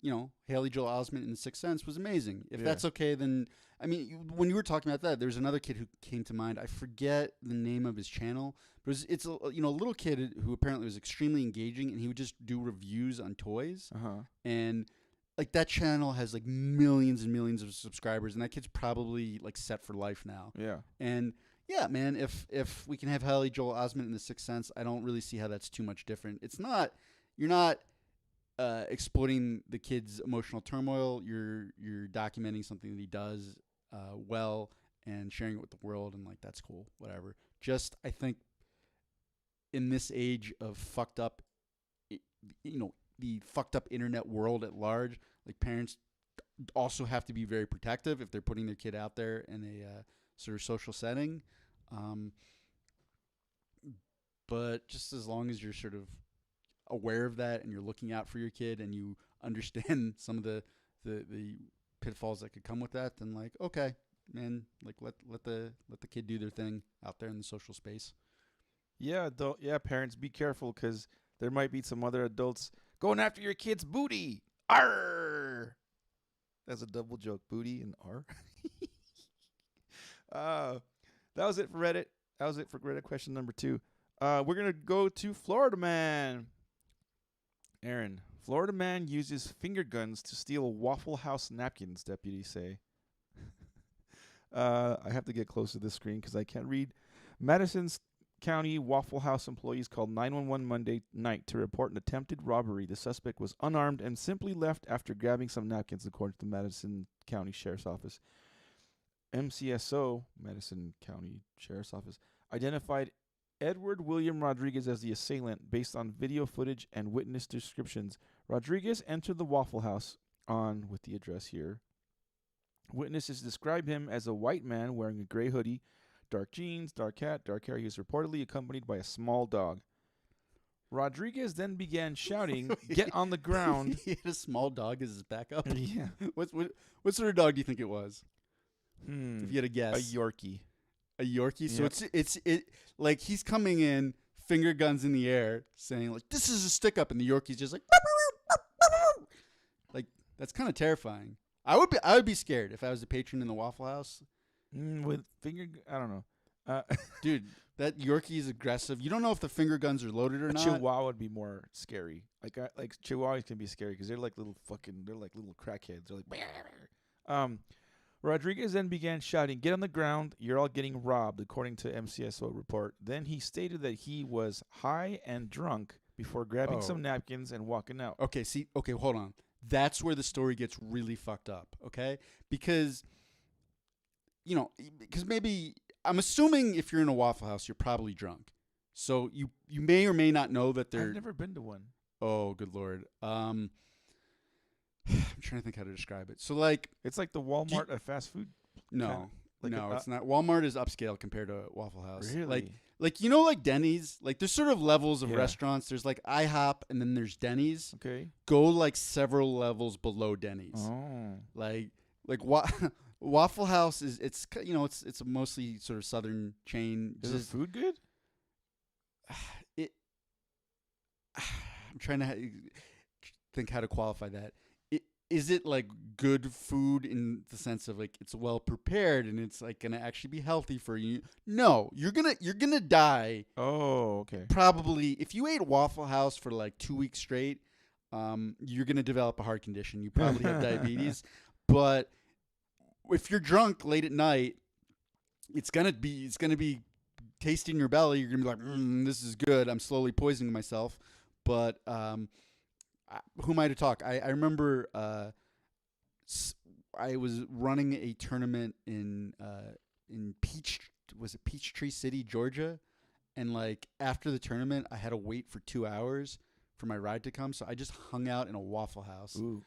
Haley Joel Osment in The Sixth Sense was amazing. If that's okay, then I mean, when you were talking about that, there's another kid who came to mind. I forget the name of his channel, but it's a little kid who apparently was extremely engaging, and he would just do reviews on toys. And like that channel has like millions and millions of subscribers, and that kid's probably like set for life now. Yeah. And yeah, man, if we can have Haley Joel Osment in The Sixth Sense, I don't really see how that's too much different. It's not. You're not exploiting the kid's emotional turmoil. You're documenting something that he does well and sharing it with the world, and like that's cool. Whatever. Just I think in this age of fucked up, the fucked up internet world at large, like parents also have to be very protective if they're putting their kid out there in a sort of social setting. But just as long as you're sort of aware of that and you're looking out for your kid and you understand some of the pitfalls that could come with that, then like, okay, man, like let the kid do their thing out there in the social space. Yeah, parents, be careful, because there might be some other adults going after your kid's booty. Arr! That's a double joke, booty and R. That was it for Reddit. That was it for Reddit question number 2. We're going to go to Florida Man. Aaron, Florida man uses finger guns to steal Waffle House napkins, deputies say. I have to get close to this screen because I can't read. Madison County Waffle House employees called 911 Monday night to report an attempted robbery. The suspect was unarmed and simply left after grabbing some napkins, according to the Madison County Sheriff's Office. MCSO, Madison County Sheriff's Office, identified Edward William Rodriguez as the assailant based on video footage and witness descriptions. Rodriguez entered the Waffle House with the address here. Witnesses describe him as a white man wearing a gray hoodie, dark jeans, dark hat, dark hair. He was reportedly accompanied by a small dog. Rodriguez then began shouting, "Get on the ground." He had a small dog as his backup? Yeah. What sort of dog do you think it was? If you had a guess. A Yorkie. A Yorkie? So Yep. it's like he's coming in, finger guns in the air, saying like, "This is a stick up," and the Yorkie's just like, like that's kind of terrifying. I would be scared if I was a patron in the Waffle House. With I don't know. Dude, that Yorkie is aggressive. You don't know if the finger guns are loaded or not. Chihuahua would be more scary. Like Chihuahuas can be scary because they're like little crackheads. They're like, Rodriguez then began shouting, "Get on the ground, you're all getting robbed," according to MCSO report. Then he stated that he was high and drunk before grabbing some napkins and walking out. Okay, hold on. That's where the story gets really fucked up, okay? Because maybe, I'm assuming if you're in a Waffle House, you're probably drunk. So you may or may not know that they're... I've never been to one. Oh, good Lord. I'm trying to think how to describe it. So, like... It's like the Walmart of fast food. No. It's not. Walmart is upscale compared to Waffle House. Really? Like Denny's, like there's sort of levels of restaurants. There's like IHOP and then there's Denny's. Okay. Go like several levels below Denny's. Oh. Like Waffle House it's a mostly sort of southern chain. Is the food good? I'm trying to think how to qualify that. is it like good food in the sense of like it's well prepared and it's like gonna actually be healthy for you? No, you're gonna die. Oh, okay. Probably if you ate Waffle House for like 2 weeks straight, you're gonna develop a heart condition. You probably have diabetes. But if you're drunk late at night, it's gonna be tasting your belly. You're gonna be like, this is good. I'm slowly poisoning myself. But who am I to talk? I remember I was running a tournament in Peachtree City, Georgia, and like after the tournament, I had to wait for 2 hours for my ride to come, so I just hung out in a Waffle House. Ooh.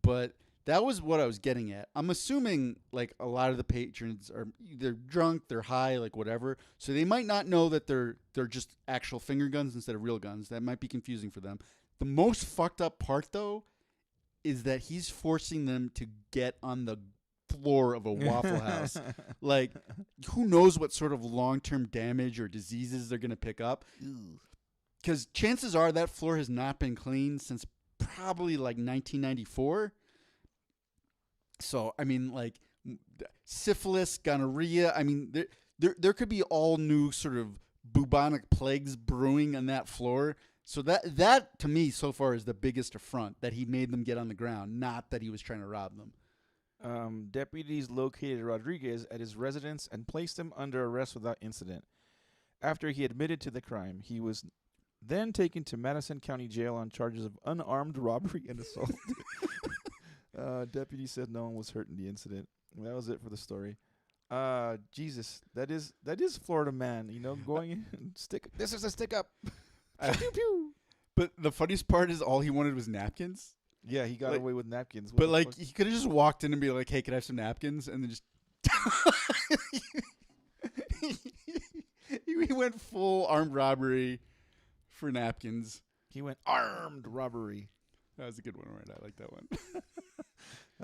But that was what I was getting at. I'm assuming like a lot of the patrons are either drunk, they're high, like whatever. So they might not know that they're just actual finger guns instead of real guns. That might be confusing for them. The most fucked up part though is that he's forcing them to get on the floor of a Waffle House. Like, who knows what sort of long-term damage or diseases they're going to pick up. Because chances are that floor has not been cleaned since probably like 1994. So, I mean, like, syphilis, gonorrhea. I mean, there could be all new sort of bubonic plagues brewing on that floor. So that to me so far is the biggest affront, that he made them get on the ground, not that he was trying to rob them. Deputies located Rodriguez at his residence and placed him under arrest without incident. After he admitted to the crime, he was then taken to Madison County Jail on charges of unarmed robbery and assault. Deputy said no one was hurt in the incident. That was it for the story. Jesus, that is Florida man, going in and stick. This is a stick up. Pew, pew. But the funniest part is all he wanted was napkins. Yeah, he got away with napkins. But like, he could have just walked in and be like, "Hey, can I have some napkins?" And then just he went full armed robbery for napkins. He went armed robbery. That was a good one, right? I like that one.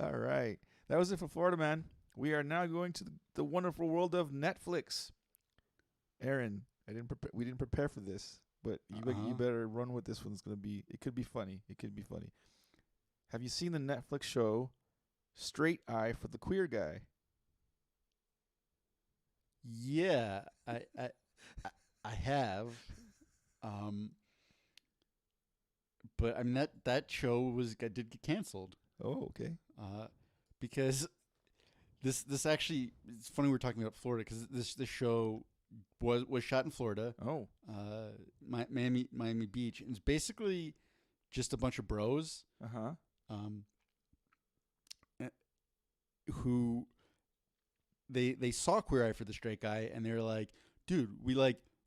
All right, that was it for Florida man. We are now going to the wonderful world of Netflix. Aaron, we didn't prepare for this. But you better run with this one. It could be funny. Have you seen the Netflix show Straight Eye for the Queer Guy? Yeah, I have. But I mean that show did get canceled. Oh, okay. Because this actually, it's funny we're talking about Florida, because this show was shot in Florida. Oh. Miami Beach. And it's basically just a bunch of bros. Who they saw Queer Eye for the Straight Guy, and they're like, dude, we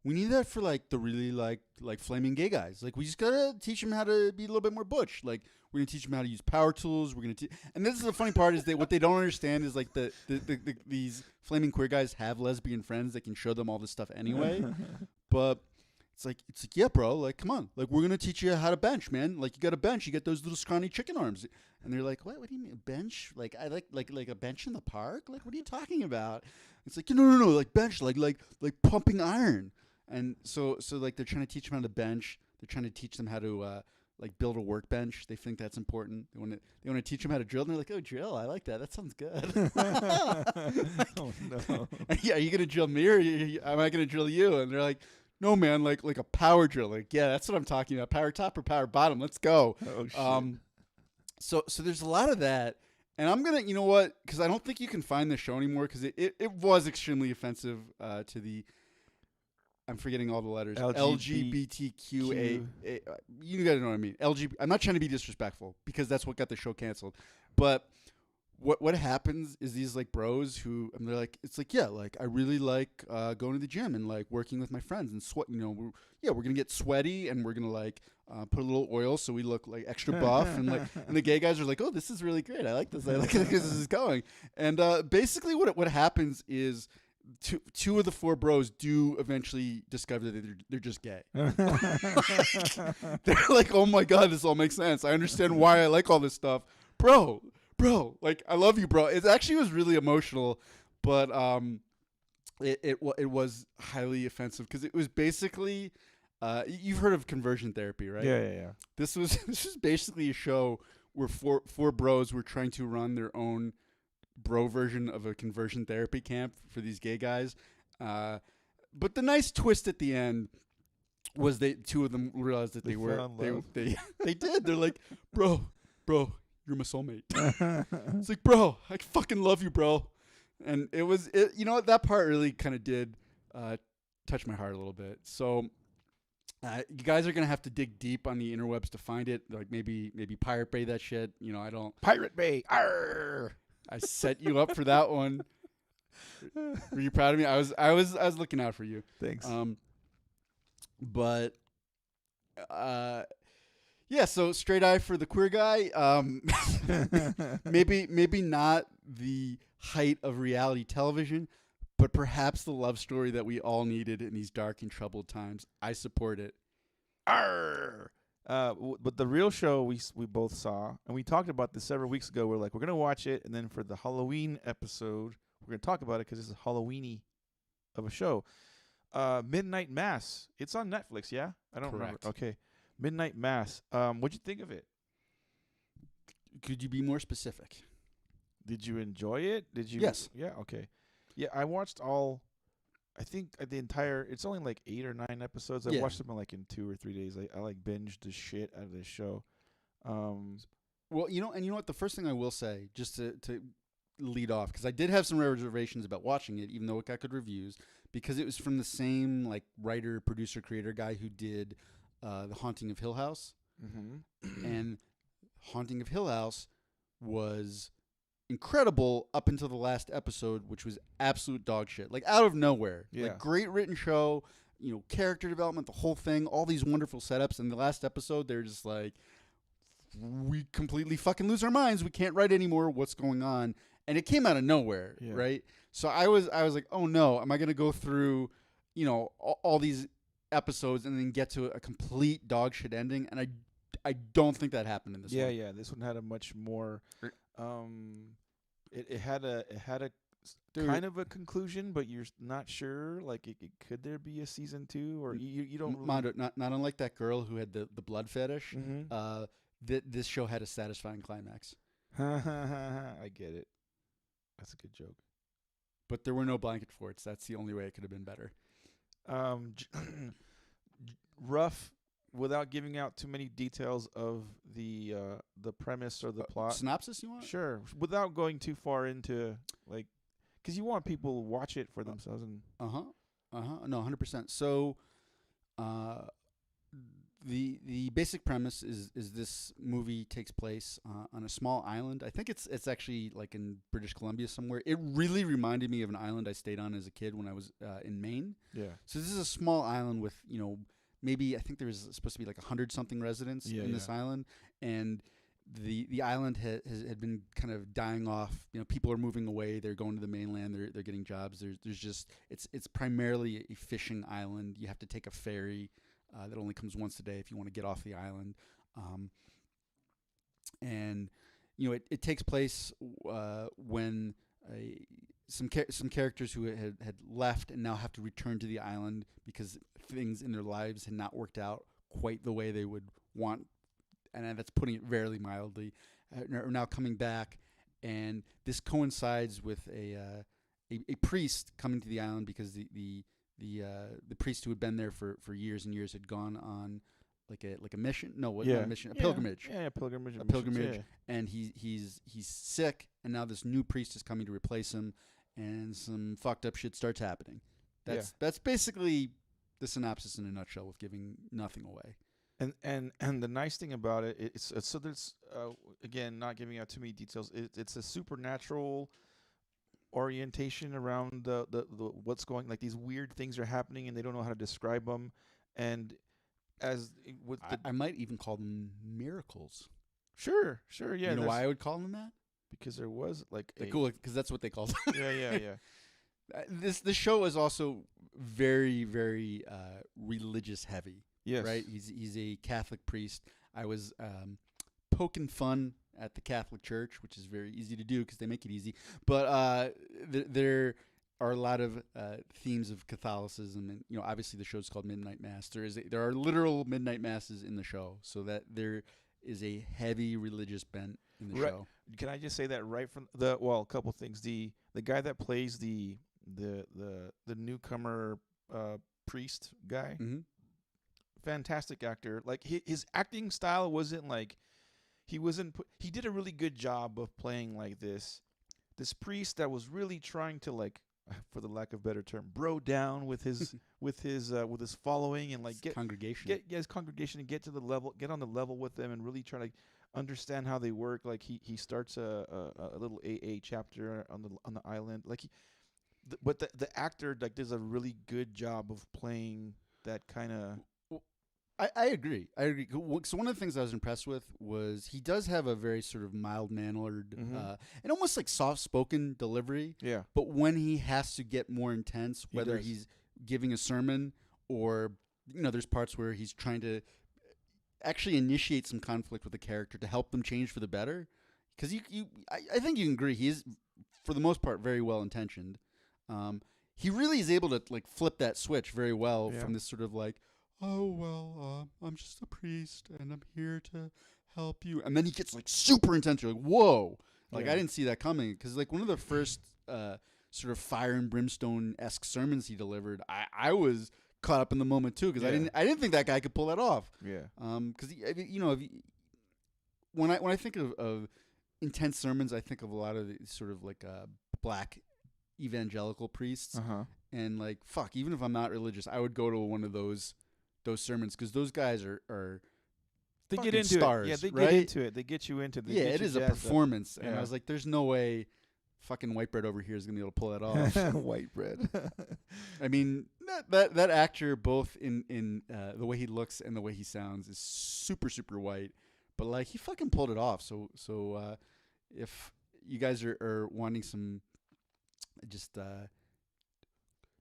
need that for like the really like flaming gay guys. Like, we just gotta teach them how to be a little bit more butch. Like, we're gonna teach them how to use power tools. We're gonna and this is the funny part, is that what they don't understand is like these flaming queer guys have lesbian friends that can show them all this stuff anyway. But it's like, yeah, bro, like, come on, like, we're gonna teach you how to bench, man. Like, you got a bench, you get those little scrawny chicken arms. And they're like, what do you mean, bench? Like, I like a bench in the park? Like, what are you talking about? It's like, no, like bench, like pumping iron. And so like, they're trying to teach them how to bench. They're trying to teach them how to like build a workbench. They think that's important. They want to teach them how to drill. And they're like, oh, drill, I like that. That sounds good. Oh no. Yeah, are you gonna drill me, or am I gonna drill you? And they're like, no, man, like a power drill. Like, yeah, that's what I'm talking about. Power top or power bottom. Let's go. Oh shit. So there's a lot of that. And I'm going to, you know what, because I don't think you can find this show anymore, because it was extremely offensive to the, I'm forgetting all the letters, LGBTQA. You got to know what I mean. I'm not trying to be disrespectful, because that's what got the show canceled. But what happens is these like bros who, and they're like, it's like, yeah, like, I really like going to the gym and like working with my friends and sweat, we're going to get sweaty, and we're going to like put a little oil so we look like extra buff. And like, and the gay guys are like, oh, this is really great. I like this. I like this is going. And basically what happens is two of the four bros do eventually discover that they're just gay. They're like, oh my God, this all makes sense. I understand why I like all this stuff. Bro, like, I love you, bro. It actually was really emotional, but it was highly offensive, because it was basically, you've heard of conversion therapy, right? Yeah. This was basically a show where four bros were trying to run their own bro version of a conversion therapy camp for these gay guys. But the nice twist at the end was two of them realized that they did. They're like, bro, you're my soulmate. It's like, bro, I fucking love you, bro. And you know what, that part really kind of did touch my heart a little bit. So you guys are gonna have to dig deep on the interwebs to find it. Like maybe Pirate Bay that shit. You know, I don't. Pirate Bay. Arr! I set you up for that one. Were you proud of me? I was looking out for you. Thanks. But yeah, so straight eye for the queer guy. Maybe not the height of reality television, but perhaps the love story that we all needed in these dark and troubled times. I support it. Arr! But the real show we both saw, and we talked about this several weeks ago. We're like, we're gonna watch it, and then for the Halloween episode, we're gonna talk about it because it's a Halloweeny of a show. Midnight Mass. It's on Netflix, yeah? I don't remember. Okay. Midnight Mass. What'd you think of it? Could you be more specific? Did you enjoy it? Did you? Yes. Yeah, okay. Yeah, I watched I think the entire, it's only like 8 or 9 episodes. I watched them in 2 or 3 days. I like binged the shit out of this show. Well, you know what? The first thing I will say, just to lead off, because I did have some reservations about watching it, even though it got good reviews, because it was from the same like writer, producer, creator guy who did The Haunting of Hill House. Mm-hmm. And Haunting of Hill House was incredible up until the last episode, which was absolute dog shit. Like out of nowhere. Yeah. Like great written show, you know, character development, the whole thing, all these wonderful setups. And the last episode, they're just like, we completely fucking lose our minds. We can't write anymore. What's going on? And it came out of nowhere, right? So I was like, oh no, am I going to go through, you know, all these episodes and then get to a complete dog shit ending? And I don't think that happened in this one. Yeah. This one had a much more, it had a kind of a conclusion, but you're not sure. Like, could there be a season 2, or you don't? Really not unlike that girl who had the blood fetish. Mm-hmm. This show had a satisfying climax. I get it. That's a good joke. But there were no blanket forts. That's the only way it could have been better. Rough, without giving out too many details of the premise or the plot. Synopsis, you want? Sure, without going too far into, like, because you want people to watch it for themselves. And No, 100%. So, the basic premise is this movie takes place on a small island. I think it's actually like in British Columbia somewhere. It really reminded me of an island I stayed on as a kid when I was in Maine. Yeah. So this is a small island with, you know, maybe I think there was supposed to be like 100-something residents in this island, and the island had been kind of dying off. You know, people are moving away. They're going to the mainland. They're getting jobs. There's just it's primarily a fishing island. You have to take a ferry that only comes once a day if you want to get off the island. And you know, it takes place when some characters who had left and now have to return to the island because things in their lives had not worked out quite the way they would want, and that's putting it very mildly, are now coming back. And this coincides with a priest coming to the island because the priest who had been there for years and years had gone on like a mission. No, what not a mission? A pilgrimage. Yeah, pilgrimage. A pilgrimage. Yeah. And he's sick, and now this new priest is coming to replace him, and some fucked up shit starts happening. That's basically the synopsis in a nutshell, with giving nothing away. And the nice thing about it, it's so there's again, not giving out too many details. It's a supernatural orientation around the what's going, like these weird things are happening and they don't know how to describe them. And as with I might even call them miracles. Sure, yeah. You know why I would call them that? Because there was like cool, because that's what they called them. Yeah. This show is also very, very religious heavy. Yes. Right? He's a Catholic priest. I was poking fun at the Catholic Church, which is very easy to do because they make it easy. But there are a lot of themes of Catholicism, and you know, obviously the show's called Midnight Mass. There are literal midnight masses in the show, so that is a heavy religious bent in the Right. show. Can I just say that right from a couple things. The guy that plays the newcomer priest guy, Mm-hmm. fantastic actor. Like his acting style wasn't like he did a really good job of playing like this priest that was really trying to, like, for the lack of a better term, bro down with his with his following, and like get his congregation and get on the level with them, and really try to understand how they work. Like he starts a little AA chapter on the island. Like but the actor like does a really good job of playing that kind of. I agree. So one of the things I was impressed with was he does have a very sort of mild-mannered and almost like soft-spoken delivery. Yeah. But when he has to get more intense, whether he's giving a sermon or, there's parts where he's trying to actually initiate some conflict with the character to help them change for the better. Because I think you can agree he is, for the most part, very well-intentioned. He really is able to like flip that switch very well from this sort of like, oh, well, I'm just a priest, and I'm here to help you. And then he gets, like, super intense. You're like, whoa. Like, I didn't see that coming. Because, like, one of the first sort of fire and brimstone-esque sermons he delivered, I was caught up in the moment, too. Because I didn't think that guy could pull that off. Yeah. Because, when I think of intense sermons, I think of a lot of the sort of, like, black evangelical priests. Uh-huh. And, like, fuck, even if I'm not religious, I would go to one of those sermons, because those guys are they get into stars, it. Yeah, they right? get into it. They get you into it. It is a performance. And Yeah. I was like, there's no way fucking White Bread over here is going to be able to pull that off. White Bread. I mean, that actor, both in the way he looks and the way he sounds, is super, super white. But, like, he fucking pulled it off. So if you guys are wanting some just...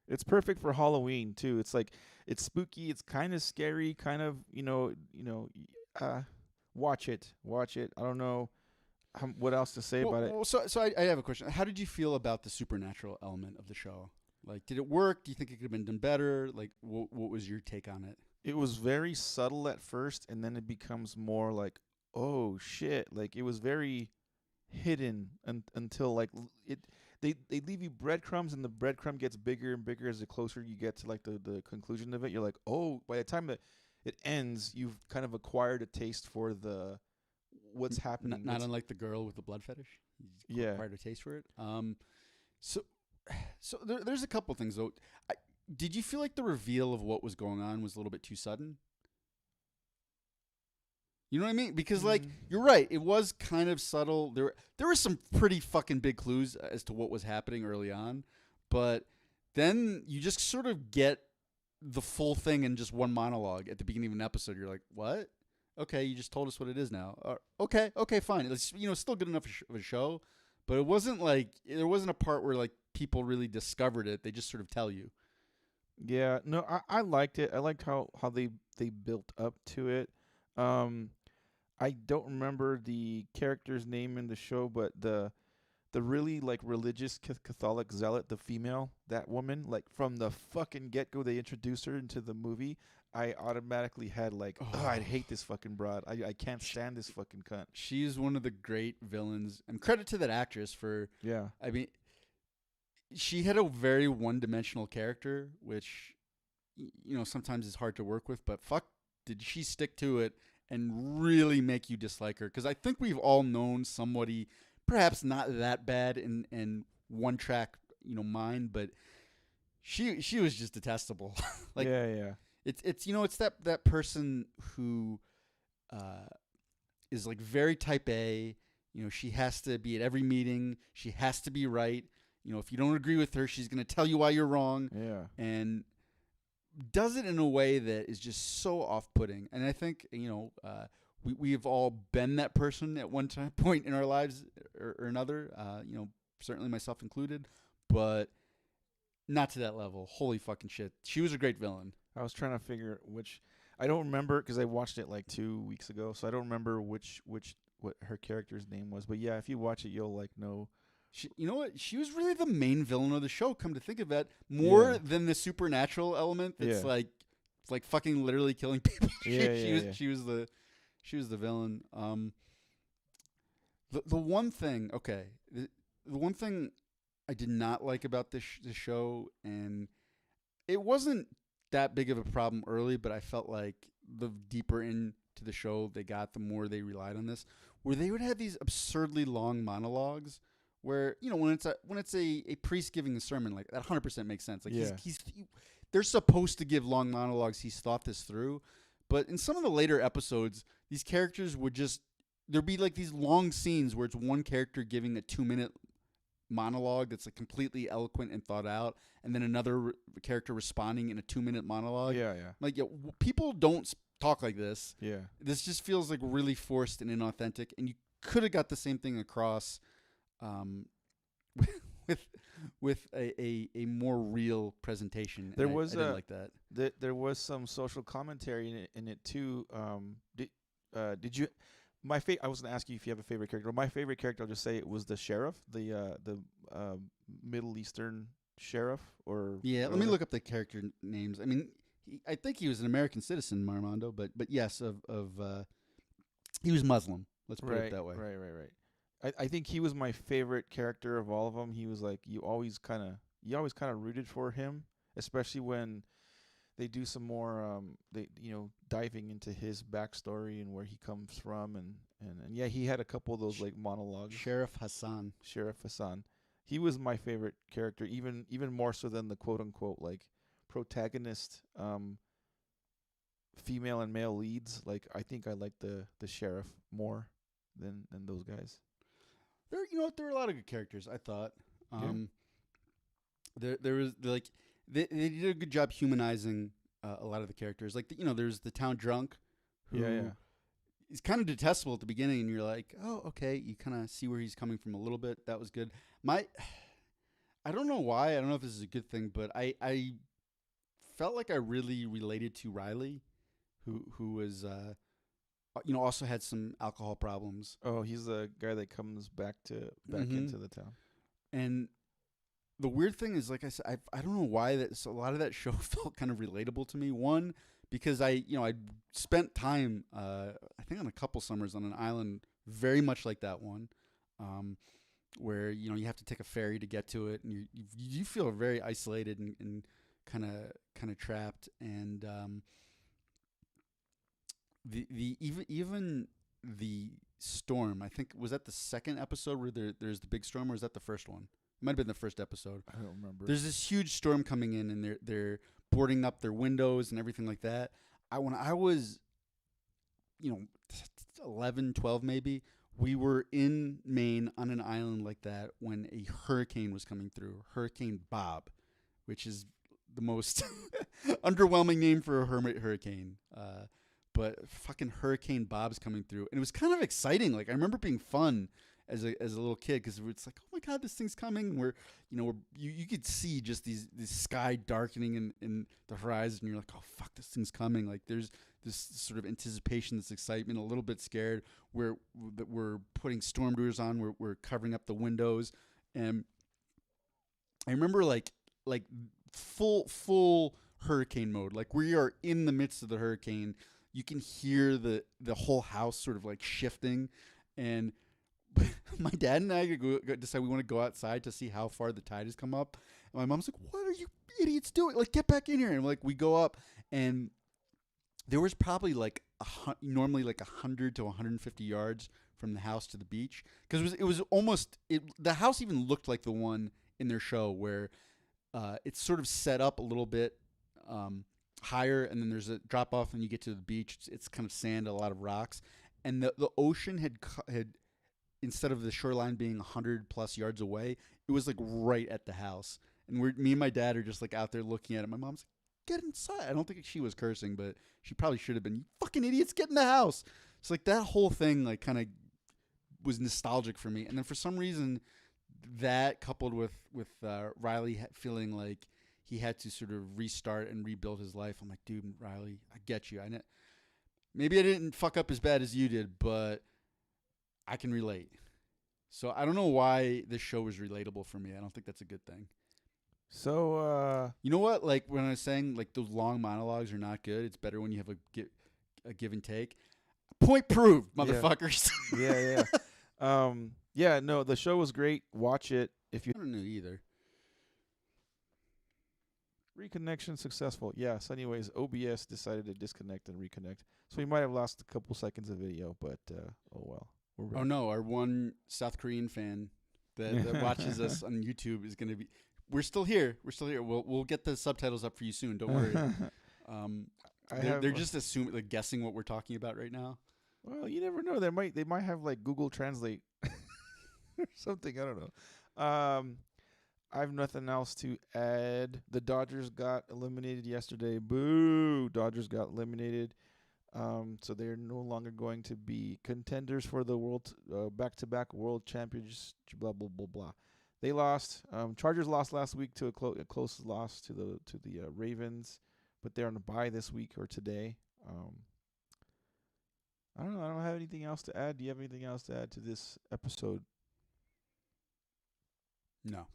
It's perfect for Halloween too. It's like it's spooky. It's kind of scary. Kind of watch it. I don't know what else to say about it. So I have a question. How did you feel about the supernatural element of the show? Like, did it work? Do you think it could have been done better? Like, what was your take on it? It was very subtle at first, and then it becomes more like, oh shit! Like it was very hidden until like it. They leave you breadcrumbs, and the breadcrumb gets bigger and bigger as the closer you get to like the conclusion of it. You're like, oh, by the time that it ends, you've kind of acquired a taste for what's happening. Not unlike the girl with the blood fetish. You acquired a taste for it. So there's a couple things though. Did you feel like the reveal of what was going on was a little bit too sudden? You know what I mean? Because, like, you're right. It was kind of subtle. There were some pretty fucking big clues as to what was happening early on. But then you just sort of get the full thing in just one monologue at the beginning of an episode. You're like, what? Okay, you just told us what it is now. Okay, fine. It's, still good enough of a show. But it wasn't like, there wasn't a part where, like, people really discovered it. They just sort of tell you. Yeah, no, I liked it. I liked how they built up to it. I don't remember the character's name in the show, but the really like religious Catholic zealot, the female, that woman, like from the fucking get-go they introduced her into the movie, I automatically had like, I hate this fucking broad. I can't stand this fucking cunt. She's one of the great villains, and credit to that actress for. Yeah. I mean, she had a very one-dimensional character, which sometimes is hard to work with. But fuck, did she stick to it and really make you dislike her? Because I think we've all known somebody, perhaps not that bad in one track, mind, but she was just detestable. Like, yeah. It's it's that person who is like very type A. She has to be at every meeting. She has to be right. If you don't agree with her, she's going to tell you why you're wrong. Yeah. And does it in a way that is just so off-putting. And I think, we've all been that person at one point in our lives or another, certainly myself included, but not to that level. Holy fucking shit. She was a great villain. I was trying to figure which, I don't remember because I watched it like 2 weeks ago, so I don't remember what her character's name was. But yeah, if you watch it, you'll like know. You know what? She was really the main villain of the show. Come to think of it, more than the supernatural element. It's like fucking literally killing people. She was the She was the villain. The one thing, the one thing I did not like about this show, and it wasn't that big of a problem early, but I felt like the deeper into the show they got, the more they relied on this, where they would have these absurdly long monologues. Where when it's a priest giving a sermon, like that 100% makes sense. Like they're supposed to give long monologues. He's thought this through, but in some of the later episodes, these characters would just there'd be like these long scenes where it's one character giving a 2-minute monologue that's like completely eloquent and thought out, and then another character responding in a 2-minute monologue. Yeah. Like people don't talk like this. Yeah. This just feels like really forced and inauthentic, and you could have got the same thing across. With a more real presentation. There I was didn't like that. There was some social commentary in it too. Did you? I was gonna ask you if you have a favorite character. My favorite character, I'll just say it was the sheriff, the Middle Eastern sheriff. Let me look up the character names. I mean, I think he was an American citizen, Marmondo, but yes, he was Muslim. Let's put it that way. Right. I think he was my favorite character of all of them. He was like you always kind of rooted for him, especially when they do some more diving into his backstory and where he comes from and yeah, he had a couple of those like monologues. Sheriff Hassan. He was my favorite character, even more so than the quote unquote like protagonist female and male leads. Like I think I like the sheriff more than those guys. There were a lot of good characters, I thought. There was like they did a good job humanizing a lot of the characters. Like there's the town drunk, who is kind of detestable at the beginning, and you're like, oh, okay, you kind of see where he's coming from a little bit. That was good. I don't know why. I don't know if this is a good thing, but I felt like I really related to Riley, who was also had some alcohol problems. Oh, he's the guy that comes back into the town. And the weird thing is, like I said, I don't know why a lot of that show felt kind of relatable to me. One, because I spent time, I think on a couple summers on an island very much like that one, where you have to take a ferry to get to it, and you feel very isolated and kind of trapped. And even the storm, I think, was that the second episode where there's the big storm, or is that the first one? It might have been the first episode. I don't remember. There's this huge storm coming in, and they're boarding up their windows and everything like that. When I was 11, 12 maybe, we were in Maine on an island like that when a hurricane was coming through, Hurricane Bob, which is the most underwhelming name for a hurricane. But fucking Hurricane Bob's coming through, and it was kind of exciting. Like I remember being fun as a little kid, because it's like, oh my god, this thing's coming. Where you could see just this sky darkening in the horizon. You're like, oh fuck, this thing's coming. Like there's this sort of anticipation, this excitement, a little bit scared. We're putting storm doors on. We're covering up the windows, and I remember like full hurricane mode. Like we are in the midst of the hurricane. You can hear the whole house sort of like shifting, and my dad and I decide we want to go outside to see how far the tide has come up. And my mom's like, "What are you idiots doing? Like, get back in here!" And like we go up, and there was probably like normally like 100 to 150 yards from the house to the beach, because it was almost the house even looked like the one in their show where it's sort of set up a little bit higher, and then there's a drop off, and you get to the beach. It's kind of sand, a lot of rocks, and the ocean had instead of the shoreline being 100 plus yards away, it was like right at the house. And me and my dad are just like out there looking at it. My mom's like, "Get inside." I don't think she was cursing, but she probably should have been. "You fucking idiots, get in the house." It's like that whole thing like kind of was nostalgic for me. And then for some reason, that coupled with Riley feeling like he had to sort of restart and rebuild his life. I'm like, dude, Riley, I get you. Maybe I didn't fuck up as bad as you did, but I can relate. So I don't know why this show was relatable for me. I don't think that's a good thing. So you know what? Like when I was saying like those long monologues are not good. It's better when you have a give and take. Point proved, motherfuckers. Yeah. No, the show was great. Watch it if you. I don't know either. Reconnection successful. Yes. Anyways, OBS decided to disconnect and reconnect, so we might have lost a couple seconds of video, but oh well. We're back. Oh no, our one South Korean fan that watches us on YouTube is going to be. We're still here. We'll get the subtitles up for you soon. Don't worry. They're just assuming, like, guessing what we're talking about right now. Well, you never know. They might have like Google Translate or something. I don't know. I have nothing else to add. The Dodgers got eliminated yesterday. Boo! Dodgers got eliminated. So they're no longer going to be contenders for the world back-to-back world champions. Blah blah blah blah. They lost. Chargers lost last week to a close loss to the Ravens, but they're on a bye this week or today. I don't know. I don't have anything else to add. Do you have anything else to add to this episode? No.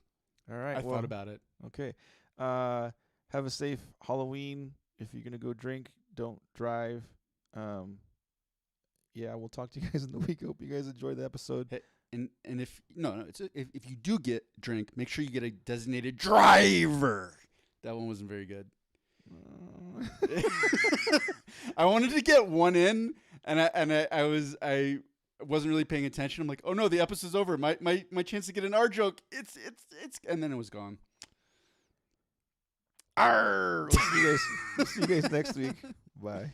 All right. I thought about it. Okay. Have a safe Halloween. If you're gonna go drink, don't drive. Yeah, we'll talk to you guys in the week. Hope you guys enjoyed the episode. Hey, and if if you do get drink, make sure you get a designated driver. That one wasn't very good. I wanted to get one in, and I wasn't really paying attention. I'm like, oh no, the episode's over. My chance to get an R joke. It's and then it was gone. Arr! We'll see you guys next week. Bye.